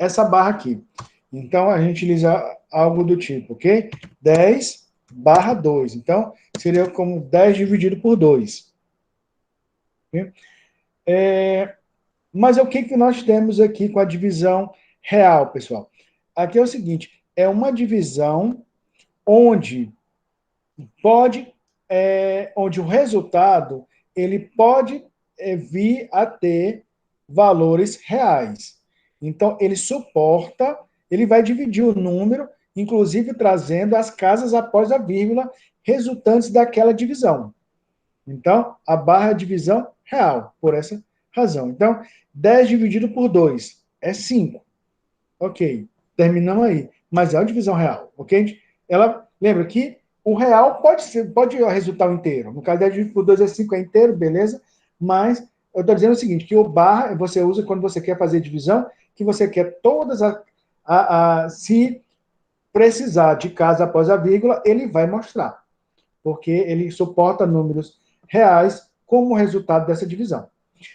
essa barra aqui. Então, a gente utiliza algo do tipo, ok? 10 barra 2. Então, seria como 10 dividido por 2. Okay? Mas o que nós temos aqui com a divisão real, pessoal? Aqui é o seguinte, é uma divisão onde onde o resultado ele pode vir a ter valores reais. Então, ele vai dividir o número, inclusive trazendo as casas após a vírgula resultantes daquela divisão. Então, a barra é divisão real, por essa razão. Então, 10 dividido por 2 é 5. Ok, terminamos aí. Mas é uma divisão real, ok? Ela, lembra que o real pode resultar inteiro. No caso, 10 dividido por 2 é 5, é inteiro, beleza? mas eu estou dizendo o seguinte, que o barra você usa quando você quer fazer divisão, que você quer todas se precisar de casa após a vírgula, ele vai mostrar, porque ele suporta números reais como resultado dessa divisão.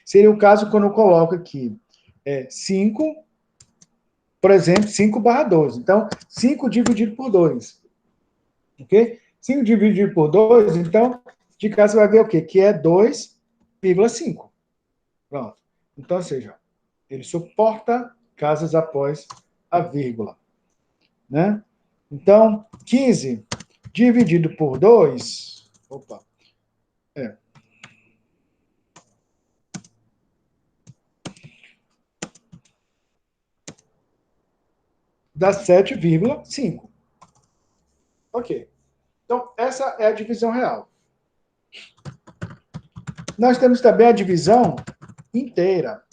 Seria o caso quando eu coloco aqui 5, por exemplo, 5 barra 12. Então, 5 dividido por 2. Ok? 5 dividido por 2, então, de cá você vai ver o quê? Que é 2,5. Pronto. Então, ou seja, ele suporta casas após a vírgula. Né? Então, 15 dividido por 2... Opa. Dá 7,5. Ok. Então, essa é a divisão real. Nós temos também a divisão inteira,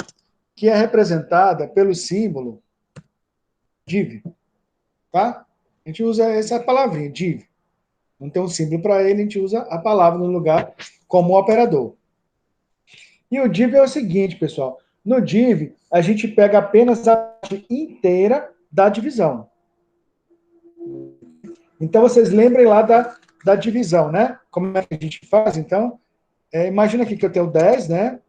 que é representada pelo símbolo div. Tá? A gente usa essa palavrinha, div. Não tem um símbolo para ele, a gente usa a palavra no lugar como operador. E o div é o seguinte, pessoal. No div, a gente pega apenas a parte inteira da divisão. Então, vocês lembrem lá da divisão, né? Como é que a gente faz, então? Imagina aqui que eu tenho 10, né?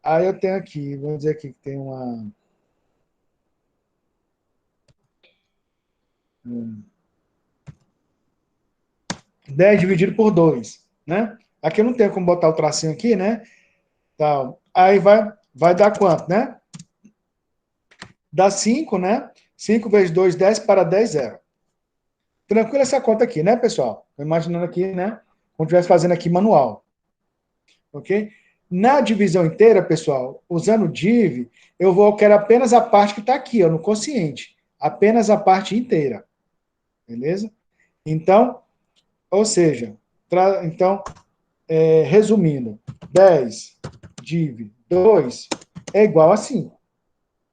Aí eu tenho aqui, vamos dizer aqui que tem uma... 10 dividido por 2, né? Aqui eu não tenho como botar o tracinho aqui, né? Tá. Aí vai dar quanto, né? Dá 5, né? 5 vezes 2, 10 para 10, 0. Tranquilo essa conta aqui, né, pessoal? Tô imaginando aqui, né? Como estivesse fazendo aqui manual. Ok? Na divisão inteira, pessoal, usando div, eu quero apenas a parte que está aqui, ó, no quociente. Apenas a parte inteira. Beleza? Então, ou seja, resumindo, 10 div 2 é igual a 5.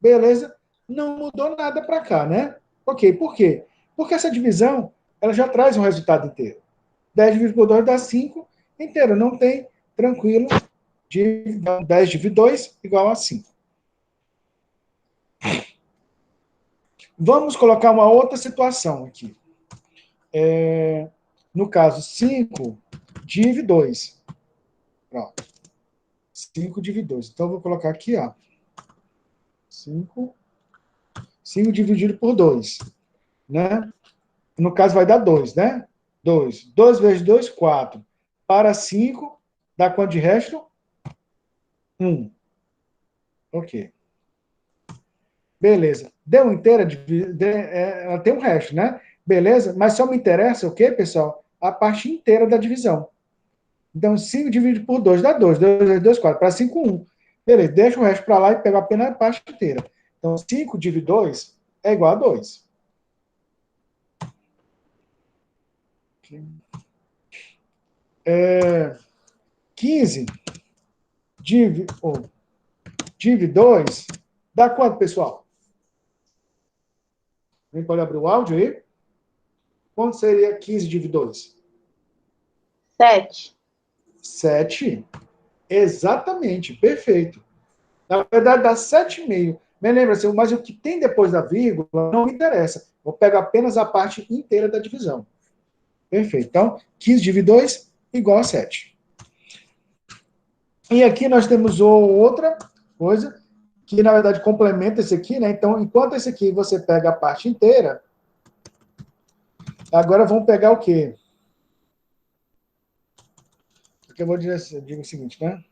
Beleza? Não mudou nada para cá, né? Ok, por quê? Porque essa divisão, ela já traz um resultado inteiro. 10 dividido por 2 dá 5 inteiro. Não tem, tranquilo, 10 dividido 2 igual a 5. Vamos colocar uma outra situação aqui. No caso, 5 dividido 2. Pronto. 5 dividido 2. Então, eu vou colocar aqui, ó. 5 dividido por 2. Né? No caso, vai dar 2, né? 2. 2 vezes 2, 4. Para 5, dá quanto de resto? 1. Ok. Beleza. Deu inteira, ela tem um resto, né? Beleza? Mas só me interessa o quê, pessoal? A parte inteira da divisão. Então, 5 dividido por 2 dá 2. 2 vezes 2, 4. Para 5, 1. Beleza, deixa o resto para lá e pega apenas a parte inteira. Então, 5 dividido 2 é igual a 2. 15 dividido 2 dá quanto, pessoal? Alguém pode abrir o áudio aí? Quanto seria 15 dividido 2? 7. 7. Exatamente, perfeito. Na verdade, dá 7,5. Me lembra assim, mas o que tem depois da vírgula não me interessa. Vou pegar apenas a parte inteira da divisão. Perfeito. Então, 15 dividido 2 igual a 7. E aqui nós temos outra coisa, que na verdade complementa esse aqui, né? Então, enquanto esse aqui você pega a parte inteira, agora vamos pegar o quê? Aqui eu vou dizer o seguinte, né?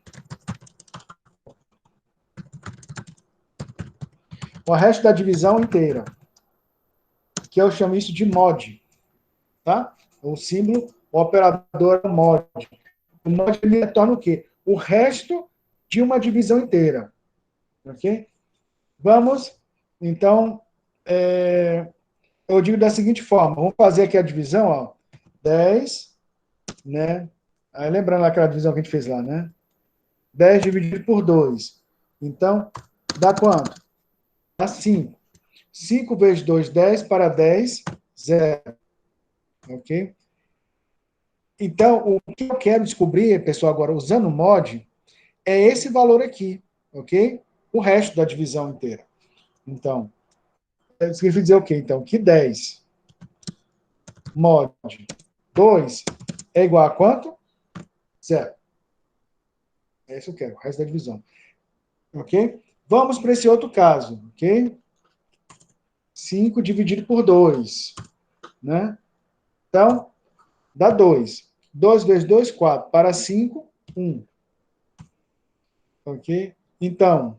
O resto da divisão inteira, que eu chamo isso de mod, tá? O símbolo, o operador é mod. O mod ele retorna o quê? O resto de uma divisão inteira, ok? Vamos, então, eu digo da seguinte forma, vamos fazer aqui a divisão, ó, 10, né? Aí lembrando aquela divisão que a gente fez lá, né? 10 dividido por 2. Então, dá quanto? Dá 5. 5 vezes 2, 10 para 10, 0. Ok? Então, o que eu quero descobrir, pessoal, agora usando o mod, é esse valor aqui, ok? O resto da divisão inteira. Então, significa dizer o quê? Então, que 10 mod 2 é igual a quanto? 0. É isso que eu quero, o resto da divisão. Ok? Vamos para esse outro caso, ok? 5 dividido por 2, né? Então, dá 2. 2 vezes 2, 4. Para 5, 1. Ok? Então,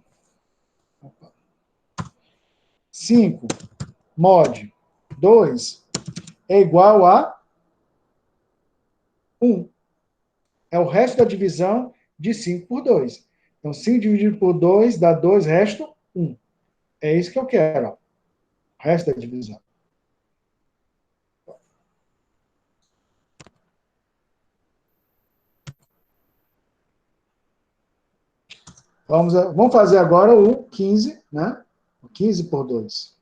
5 mod 2 é igual a 1. É o resto da divisão de 5 por 2. Então, 5 dividido por 2 dá 2, resto 1. É isso que eu quero, ó. O resto da divisão. Vamos fazer agora o 15, né? O 15 por 2.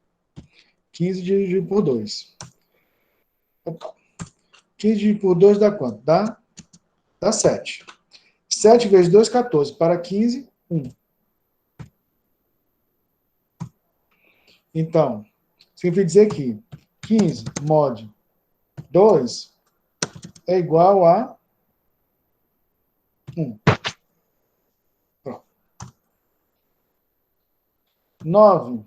15 dividido por 2. 15 dividido por 2 dá quanto? Dá 7. 7 vezes 2, 14. Para 15, 1. Então, significa dizer que 15 mod 2 é igual a 1. Pronto. 9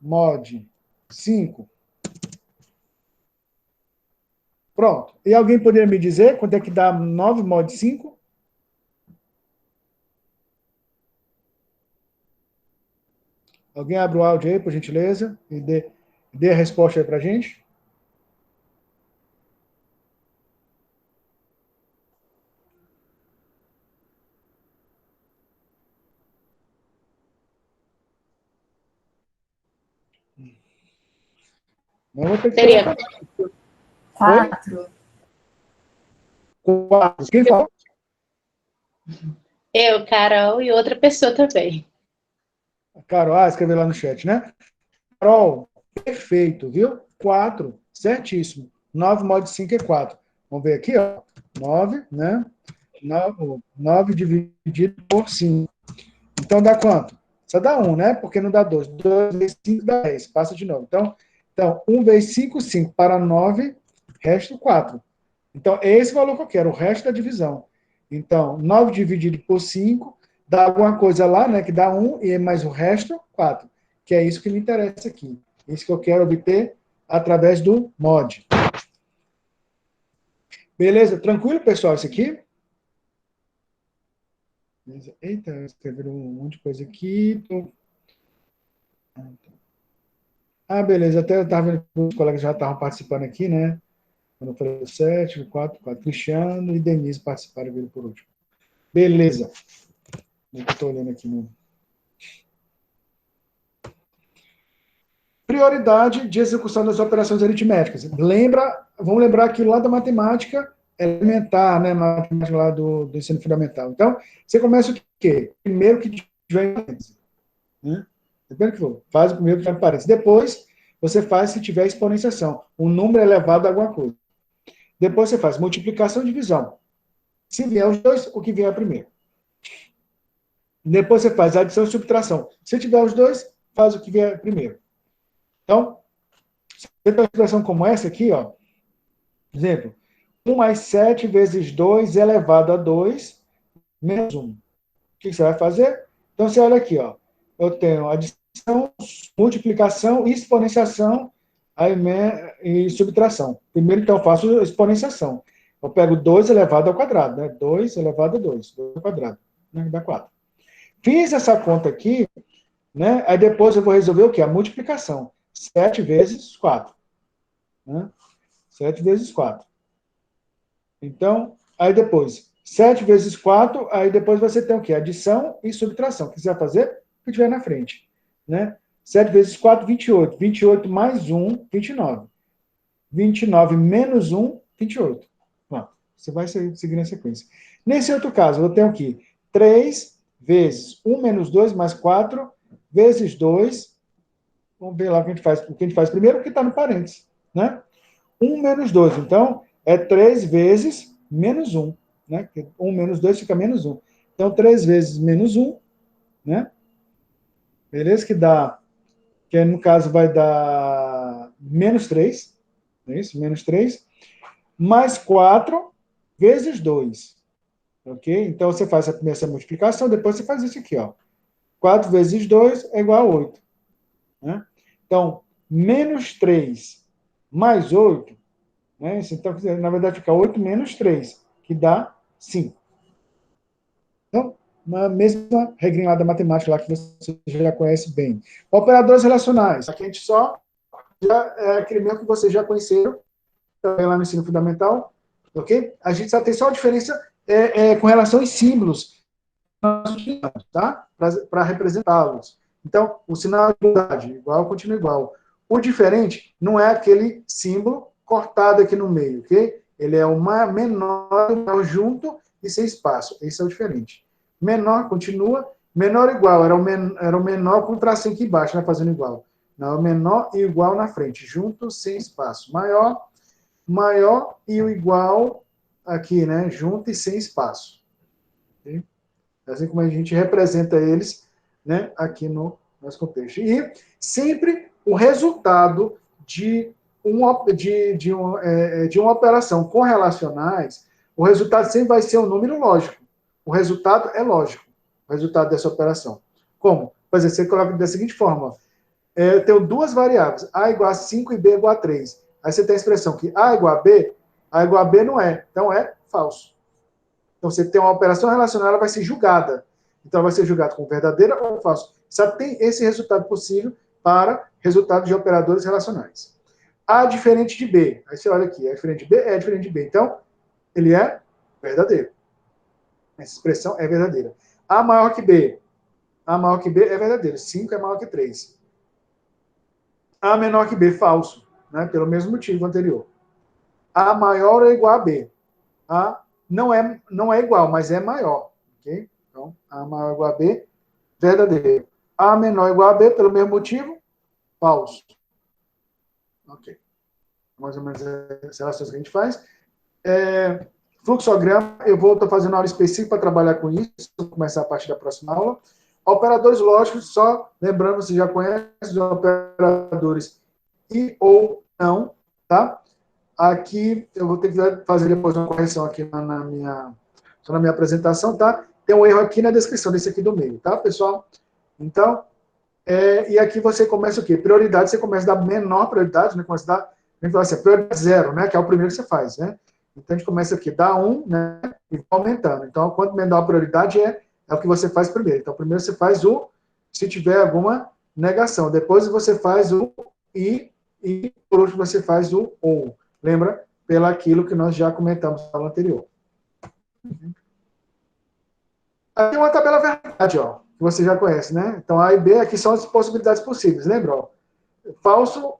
mod 5. Pronto. E alguém poderia me dizer quanto é que dá 9 mod 5? Alguém abre o áudio aí, por gentileza, e dê a resposta aí pra gente. Não vou ter que Seria falar. Oi? 4. 4. Quem falou? eu, Carol e outra pessoa também. Carol, escreveu lá no chat, né? Carol, perfeito, viu? 4, certíssimo. 9 mod 5 é 4. Vamos ver aqui, ó. 9, né? 9 dividido por 5. Então dá quanto? Só dá 1, né? Porque não dá 2. 2 vezes 5 dá 10. Passa de novo. Então 1 vezes 5, 5. Para 9, resto 4. Então, é esse valor que eu quero, o resto da divisão. Então, 9 dividido por 5 dá alguma coisa lá, né? Que dá 1, e mais o resto, 4. Que é isso que me interessa aqui. Isso que eu quero obter através do mod. Beleza? Tranquilo, pessoal, isso aqui? Eita, escreveram um monte de coisa aqui. Beleza. Até eu estava vendo que os colegas já estavam participando aqui, né? Quando eu falei 7, 4, 4. Cristiano e Denise participaram, viram por último. Beleza. Eu estou olhando aqui no... Prioridade de execução das operações aritméticas. Vamos lembrar aquilo lá da matemática elementar, né? Matemática lá do ensino fundamental. Então, você começa o quê? Primeiro que tiver em parênteses. Né? Primeiro que for, faz o primeiro que tiver em parênteses. Depois, você faz se tiver exponenciação. Um número elevado a alguma coisa. Depois você faz multiplicação e divisão. Se vier os dois, o que vier primeiro. Depois você faz adição e subtração. Se tiver os dois, faz o que vier primeiro. Então, você tem uma expressão como essa aqui, ó. Exemplo, 1 mais 7 vezes 2 elevado a 2 menos 1. O que você vai fazer? Então, você olha aqui, ó. Eu tenho adição, multiplicação, exponenciação e subtração. Primeiro, então, eu faço exponenciação. Eu pego 2 elevado ao quadrado, né? 2 elevado a 2, 2 ao quadrado, né? Dá 4. Fiz essa conta aqui, né? Aí depois eu vou resolver o quê? A multiplicação. 7 vezes 4. Né? 7 vezes 4. Então, aí depois, 7 vezes 4, aí depois você tem o quê? Adição e subtração. O que você vai fazer? O que tiver na frente. Né? 7 vezes 4, 28. 28 mais 1, 29. 29 menos 1, 28. Pronto. Você vai seguir na sequência. Nesse outro caso, eu tenho aqui 3 vezes 1 menos 2 mais 4 vezes 2. Vamos ver lá o que a gente faz. O que a gente faz primeiro, que está no parênteses. Né? 1 menos 2. Então, é 3 vezes menos 1. Né? 1 menos 2 fica menos 1. Então, 3 vezes menos 1, né? Beleza? Que no caso vai dar menos 3, não é isso? Menos 3, mais 4 vezes 2, ok? Então, você faz essa multiplicação, depois você faz isso aqui, ó. 4 vezes 2 é igual a 8, né? Então, menos 3 mais 8, né? Então, na verdade, fica 8 menos 3, que dá 5. Então, na mesma regrinha lá da matemática lá que você já conhece bem. Operadores relacionais. Aqui a gente só é aquele mesmo que vocês já conheceram também lá no ensino fundamental, ok? A gente só tem só a diferença com relação aos símbolos, tá? Para representá-los. Então, o sinal de igualdade, igual, continua igual. O diferente não é aquele símbolo cortado aqui no meio, ok? Ele é uma menor junto e sem espaço. Esse é o diferente. Menor continua, menor igual, era o menor com tracinho aqui embaixo, né, fazendo igual. Não, o menor e igual na frente, junto, sem espaço. Maior e o igual aqui, né, junto e sem espaço. Okay? Assim como a gente representa eles, né, aqui no nosso contexto. E sempre o resultado de uma operação correlacionais, o resultado sempre vai ser um número lógico. O resultado é lógico, o resultado dessa operação. Como? Por exemplo, você coloca da seguinte forma, eu tenho duas variáveis, A igual a 5 e B igual a 3. Aí você tem a expressão que A igual a B não é, então é falso. Então, você tem uma operação relacional, ela vai ser julgada. Então, vai ser julgada como verdadeira ou falsa. Só tem esse resultado possível para resultados de operadores relacionais. A diferente de B. Aí você olha aqui, A diferente de B é diferente de B. Então, ele é verdadeiro. Essa expressão é verdadeira. A maior que B. A maior que B é verdadeiro. 5 é maior que 3. A menor que B, falso. Né? Pelo mesmo motivo anterior. A maior ou igual a B. A não é igual, mas é maior. Ok? Então, A maior ou igual a B, verdadeiro. A menor ou igual a B, pelo mesmo motivo, falso. Ok. Mais ou menos as relações que a gente faz. Fluxograma, eu estou fazendo aula específica para trabalhar com isso, vou começar a partir da próxima aula. Operadores lógicos, só lembrando, você já conhece os operadores e ou não, tá? Aqui, eu vou ter que fazer depois uma correção aqui na minha apresentação, tá? Tem um erro aqui na descrição desse aqui do meio, tá, pessoal? Então, e aqui você começa o quê? Prioridade, você começa da menor prioridade, né? Começa a dar, assim, prioridade 0, né? Que é o primeiro que você faz, né? Então, a gente começa aqui, dá 1, né? E vai aumentando. Então, quanto menor a prioridade é o que você faz primeiro. Então, primeiro você faz se tiver alguma negação. Depois você faz o e por último você faz o ou. Lembra? Pelaquilo que nós já comentamos na aula anterior. Aqui é uma tabela verdade, ó, que você já conhece, né? Então, A e B aqui são as possibilidades possíveis, lembra? Ó? Falso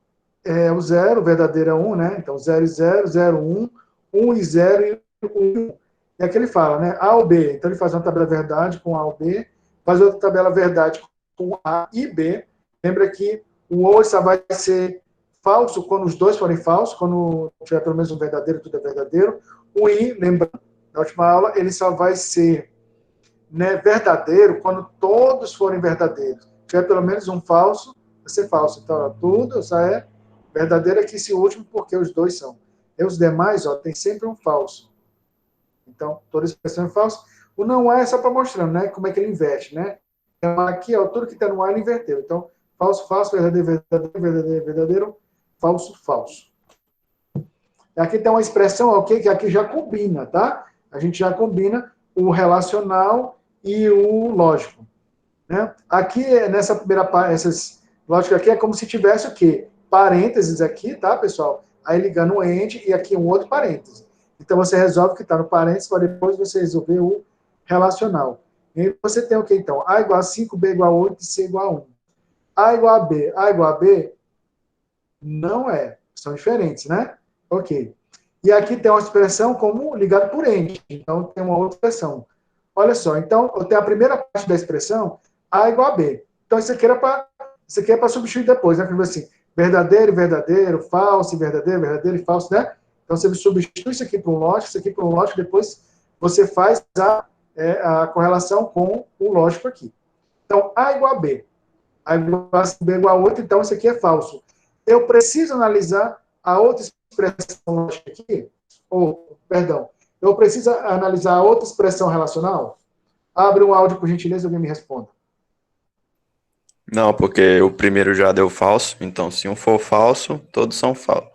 é o 0, verdadeiro é 1, né? Então, 0 e 0, 0, 1, 1 e 0 e 1. E aqui ele fala, né? A ou B. Então, ele faz uma tabela verdade com A ou B, faz outra tabela verdade com A e B. Lembra que o ou só vai ser falso quando os dois forem falsos, quando tiver pelo menos um verdadeiro, tudo é verdadeiro. O I, lembrando, na última aula, ele só vai ser, né, verdadeiro quando todos forem verdadeiros. Se tiver pelo menos um falso, vai ser falso. Então, ó, tudo só é verdadeiro aqui esse último, porque os dois são. E os demais, ó, tem sempre um falso. Então, toda expressão é falsa. O não é só para mostrando, né, como é que ele inverte, né? Então, aqui, ó, tudo que está no ar, ele inverteu. Então, falso, falso, verdadeiro, verdadeiro, verdadeiro, verdadeiro, falso, falso. Aqui tem uma expressão, ok, que aqui já combina, tá? A gente já combina o relacional e o lógico. Né? Aqui, nessa primeira parte, essas lógicas aqui é como se tivesse o quê? Parênteses aqui, tá, pessoal? Aí ligando um end e aqui um outro parêntese. Então, você resolve o que está no parênteses para depois você resolver o relacional. E aí você tem o quê, então? A igual a 5, B igual a 8 e C igual a 1. A igual a B. A igual a B não é. São diferentes, né? Ok. E aqui tem uma expressão como ligado por end. Então, tem uma outra expressão. Olha só, então, eu tenho a primeira parte da expressão, A igual a B. Então, isso aqui é para substituir depois, né? Como assim, verdadeiro, verdadeiro, falso, verdadeiro, verdadeiro e falso, né? Então, você substitui isso aqui por um lógico, isso aqui por um lógico, depois você faz a correlação com o lógico aqui. Então, A igual a B. A igual a B igual a 8, então isso aqui é falso. Eu preciso analisar a outra expressão lógica aqui? Perdão, eu preciso analisar a outra expressão relacional? Abre um áudio, por gentileza, alguém me responda. Não, porque o primeiro já deu falso, então se um for falso, todos são falsos.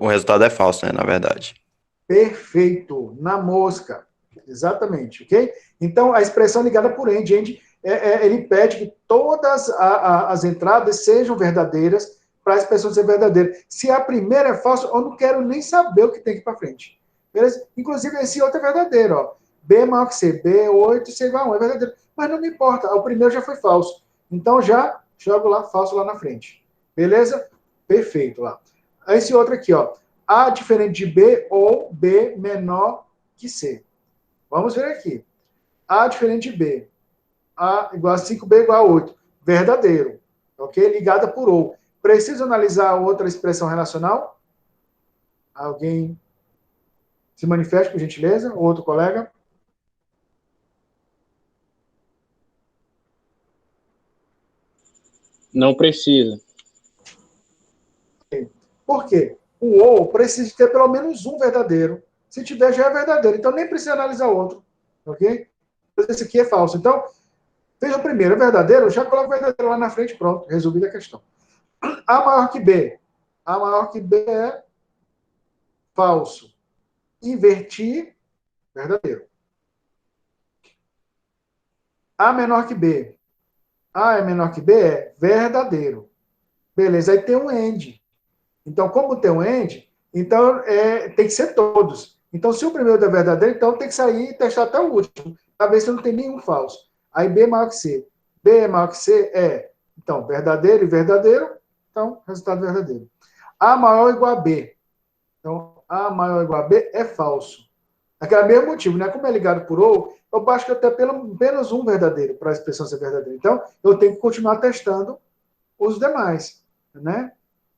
O resultado é falso, né, na verdade. Perfeito, na mosca. Exatamente, ok? Então, a expressão ligada por end, ele pede que todas as entradas sejam verdadeiras para a expressão ser verdadeira. Se a primeira é falsa, eu não quero nem saber o que tem aqui para frente. Beleza? Inclusive, esse outro é verdadeiro, ó. B é maior que C, B 8, C igual a 1, é verdadeiro. Mas não me importa, o primeiro já foi falso. Então, já jogo lá falso lá na frente. Beleza? Perfeito lá. Esse outro aqui, ó. A diferente de B ou B menor que C. Vamos ver aqui. A diferente de B. A igual a 5, B igual a 8. Verdadeiro. Ok? Ligada por ou. Preciso analisar outra expressão relacional? Alguém se manifeste, por gentileza? Outro colega? Não precisa. Por quê? O ou precisa ter pelo menos um verdadeiro. Se tiver, já é verdadeiro. Então, nem precisa analisar outro. Ok? Esse aqui é falso. Então, veja o primeiro, é verdadeiro, já coloca o verdadeiro lá na frente, pronto, resolvida a questão. A maior que B. A maior que B é falso. Invertir, verdadeiro. A menor que B. A é menor que B é verdadeiro. Beleza, aí tem um AND. Então, como tem um AND, então tem que ser todos. Então, se o primeiro é verdadeiro, então tem que sair e testar até o último, para ver se não tem nenhum falso. Aí B é maior que C. B é maior que C é, então, verdadeiro e verdadeiro, então, resultado verdadeiro. A maior ou igual a B. Então, A maior ou igual a B é falso. Aquele mesmo motivo, né? Como é ligado por ou, eu acho que eu tenho pelo menos um verdadeiro para a expressão ser verdadeira. Então, eu tenho que continuar testando os demais, né?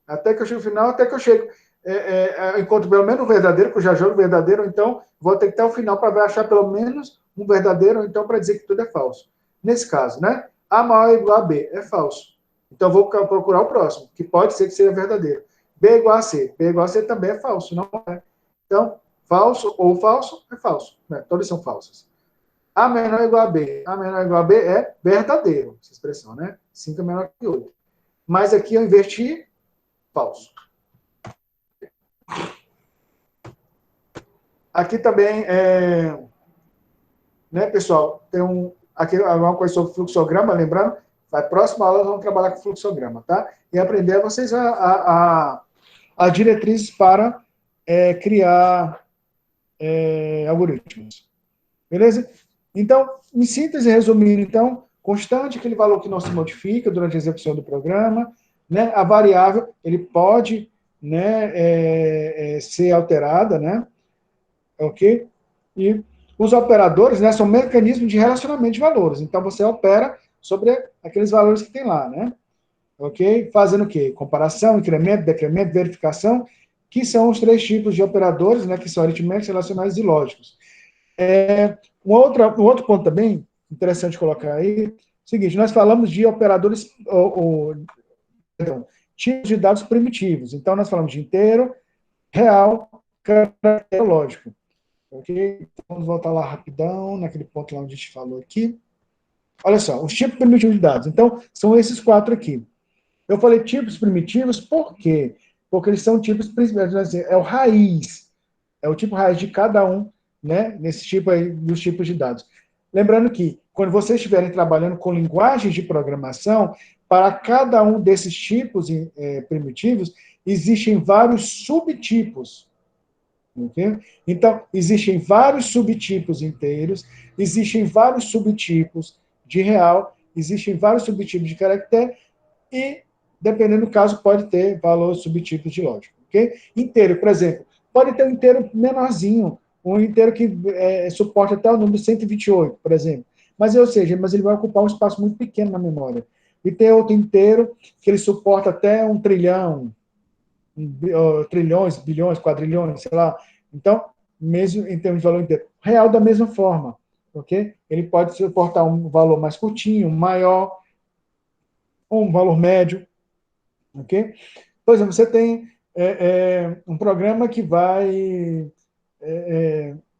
Até que eu chego no final, até que eu chego, eu encontro pelo menos um verdadeiro, que eu já jogo verdadeiro, então vou ter que até o final para achar pelo menos um verdadeiro, ou então para dizer que tudo é falso. Nesse caso, né? A maior é igual a B, é falso. Então vou procurar o próximo, que pode ser que seja verdadeiro. B é igual a C. B é igual a C também é falso, não é? Então, falso ou falso é falso. Né? Todas são falsas. A menor é igual a B. A menor é igual a B é verdadeiro, essa expressão, né? 5 é menor que 8. Mas aqui eu inverti, falso. Aqui também, né, pessoal, tem aqui uma coisa sobre fluxograma, lembrando, na próxima aula nós vamos trabalhar com fluxograma, tá? E aprender vocês a diretrizes para criar algoritmos. Beleza? Então, em síntese, resumindo, então, constante, aquele valor que não se modifica durante a execução do programa, né? A variável, ele pode, né, ser alterada, né? Ok? E os operadores, né, são mecanismos de relacionamento de valores. Então, você opera sobre aqueles valores que tem lá, né? Ok? Fazendo o quê? Comparação, incremento, decremento, verificação, que são os 3 tipos de operadores, né, que são aritméticos, relacionais e lógicos. Um outro ponto também, interessante colocar aí, seguinte, nós falamos de operadores, tipos de dados primitivos. Então, nós falamos de inteiro, real, caractere lógico. Ok? Então, vamos voltar lá rapidão, naquele ponto lá onde a gente falou aqui. Olha só, os tipos primitivos de dados. Então, são esses 4 aqui. Eu falei tipos primitivos, por quê? Porque eles são tipos primitivos, é o raiz, é o tipo raiz de cada um, né, nesse tipo aí, dos tipos de dados. Lembrando que, quando vocês estiverem trabalhando com linguagens de programação, para cada um desses tipos primitivos, existem vários subtipos. Okay? Então, existem vários subtipos inteiros, existem vários subtipos de real, existem vários subtipos de caractere, e, dependendo do caso, pode ter valores subtipos de lógica. Okay? Inteiro, por exemplo, pode ter um inteiro menorzinho, um inteiro que suporta até o número 128, por exemplo. Mas ele vai ocupar um espaço muito pequeno na memória. E tem outro inteiro que ele suporta até 1 trilhão, trilhões, bilhões, quadrilhões, sei lá. Então, mesmo em termos de valor inteiro. Real da mesma forma, ok? Ele pode suportar um valor mais curtinho, maior, ou um valor médio, ok? Por exemplo, você tem um programa que vai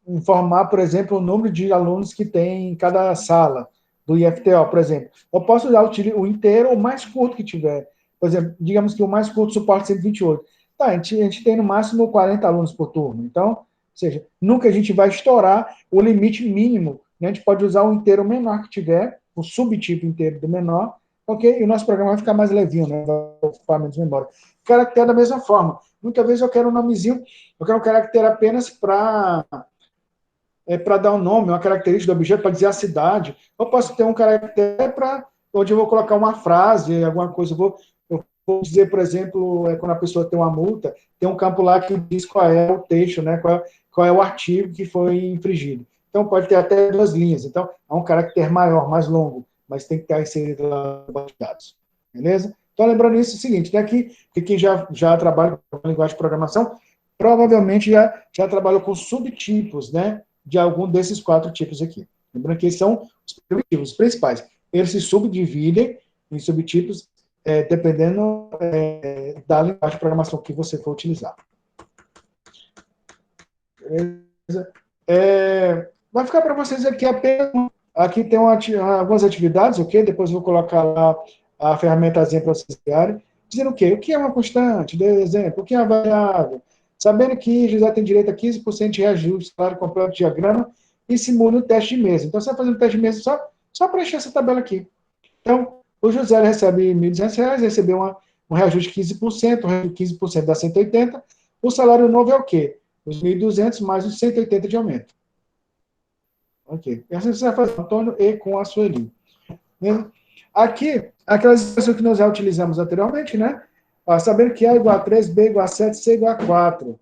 informar, por exemplo, o número de alunos que tem em cada sala do IFTO, por exemplo. Eu posso usar o inteiro ou o mais curto que tiver. Por exemplo, digamos que o mais curto suporte 128. Tá, a gente tem no máximo 40 alunos por turno. Então, ou seja, nunca a gente vai estourar o limite mínimo. Né? A gente pode usar o inteiro menor que tiver, o subtipo inteiro do menor, ok? E o nosso programa vai ficar mais levinho, né? Vai ocupar menos memória. Caractere da mesma forma. Muitas vezes eu quero um nomezinho, eu quero um caractere apenas para dar um nome, uma característica do objeto, para dizer a cidade. Eu posso ter um caractere para onde eu vou colocar uma frase, alguma coisa. Eu vou dizer, por exemplo, quando a pessoa tem uma multa, tem um campo lá que diz qual é o texto, né, qual é o artigo que foi infringido. Então, pode ter até 2 linhas. Então, é um caractere maior, mais longo, mas tem que estar inserido lá no banco de dados. Beleza? Então, lembrando isso, é o seguinte, né, que quem já trabalha com linguagem de programação, provavelmente já trabalhou com subtipos, né, de algum desses 4 tipos aqui. Lembrando que são os primitivos, os principais. Eles se subdividem em subtipos dependendo da linguagem de programação que você for utilizar. Beleza? Vai ficar para vocês aqui apenas. Aqui tem algumas atividades, ok? Depois eu vou colocar lá a ferramentazinha para vocês criarem. Dizendo o quê? O que é uma constante? Dê exemplo. O que é uma variável? Sabendo que José tem direito a 15% de reajuste, salário completo, diagrama, e simula o teste de mesa. Então, você vai fazer um teste de mesa só preencher essa tabela aqui. Então, o José recebe R$ 1.200, recebeu um reajuste de 15%, o reajuste de 15% dá 180. O salário novo é o quê? Os 1.200 mais os 180 de aumento. Ok. E assim você vai fazer, Antônio, e com a Sueli. Aqui, aquelas expressões que nós já utilizamos anteriormente, né? Sabendo que A igual a 3, B igual a 7, C igual a 4.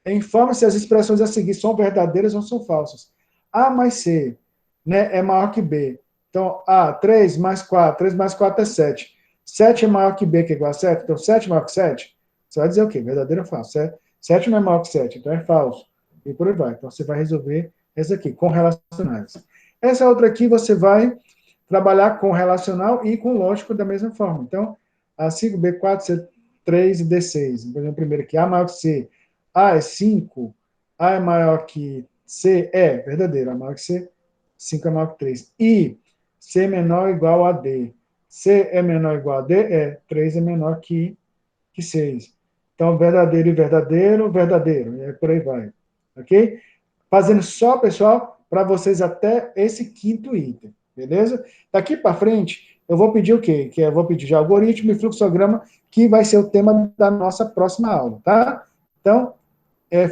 Informe se as expressões a seguir são verdadeiras ou são falsas. A mais C, né, é maior que B. Então, A, 3 mais 4. 3 mais 4 é 7. 7 é maior que B, que é igual a 7. Então, 7 é maior que 7. Você vai dizer o quê? Verdadeiro ou falso? 7 não é maior que 7, então é falso. E por aí vai. Então, você vai resolver essa aqui, com relacionais. Essa outra aqui, você vai trabalhar com relacional e com lógico da mesma forma. Então, A5, B4, C3 e D6. Por exemplo, primeiro aqui, A maior que C. A é 5, A é maior que C, verdadeiro, A é maior que C, 5 é maior que 3. E C é menor ou igual a D. C é menor ou igual a D, 3 é menor que 6. Então, verdadeiro e verdadeiro, verdadeiro, e por aí vai. Ok? Fazendo só, pessoal, para vocês até esse 5º item, beleza? Daqui para frente, eu vou pedir o quê? Eu vou pedir de algoritmo e fluxograma, que vai ser o tema da nossa próxima aula, tá? Então,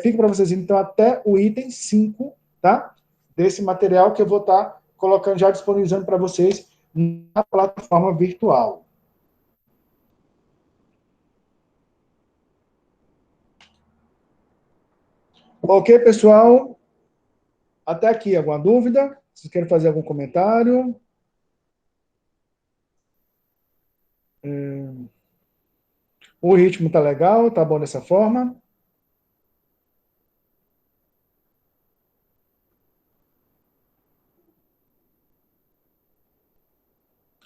fica para vocês, então, até o item 5, tá? Desse material que eu vou estar colocando, já disponibilizando para vocês na plataforma virtual. Ok, pessoal? Até aqui, alguma dúvida? Vocês querem fazer algum comentário? O ritmo tá legal? Tá bom dessa forma?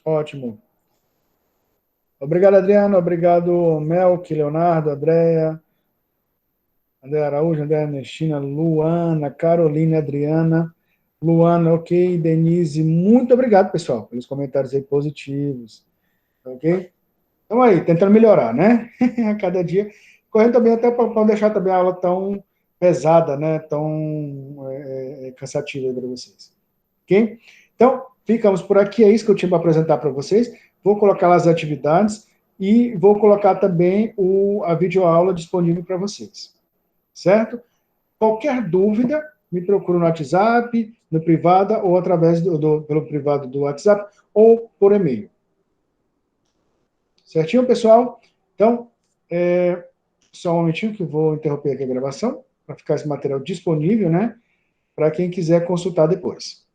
Ótimo. Obrigado, Adriano. Obrigado, Melk, Leonardo, Andréa, André Araújo, André Ernestina, Luana, Carolina, Adriana, Luana, ok, Denise. Muito obrigado, pessoal, pelos comentários aí positivos. Ok? Então aí, tentando melhorar, né? A cada dia. Correndo também até para não deixar também a aula tão pesada, né? Tão cansativa para vocês. Ok? Então, ficamos por aqui. É isso que eu tinha para apresentar para vocês. Vou colocar lá as atividades e vou colocar também a videoaula disponível para vocês. Certo? Qualquer dúvida, me procura no WhatsApp, no privado, ou através pelo privado do WhatsApp, ou por e-mail. Certinho, pessoal? Então, só um momentinho que eu vou interromper aqui a gravação, para ficar esse material disponível, né? Para quem quiser consultar depois.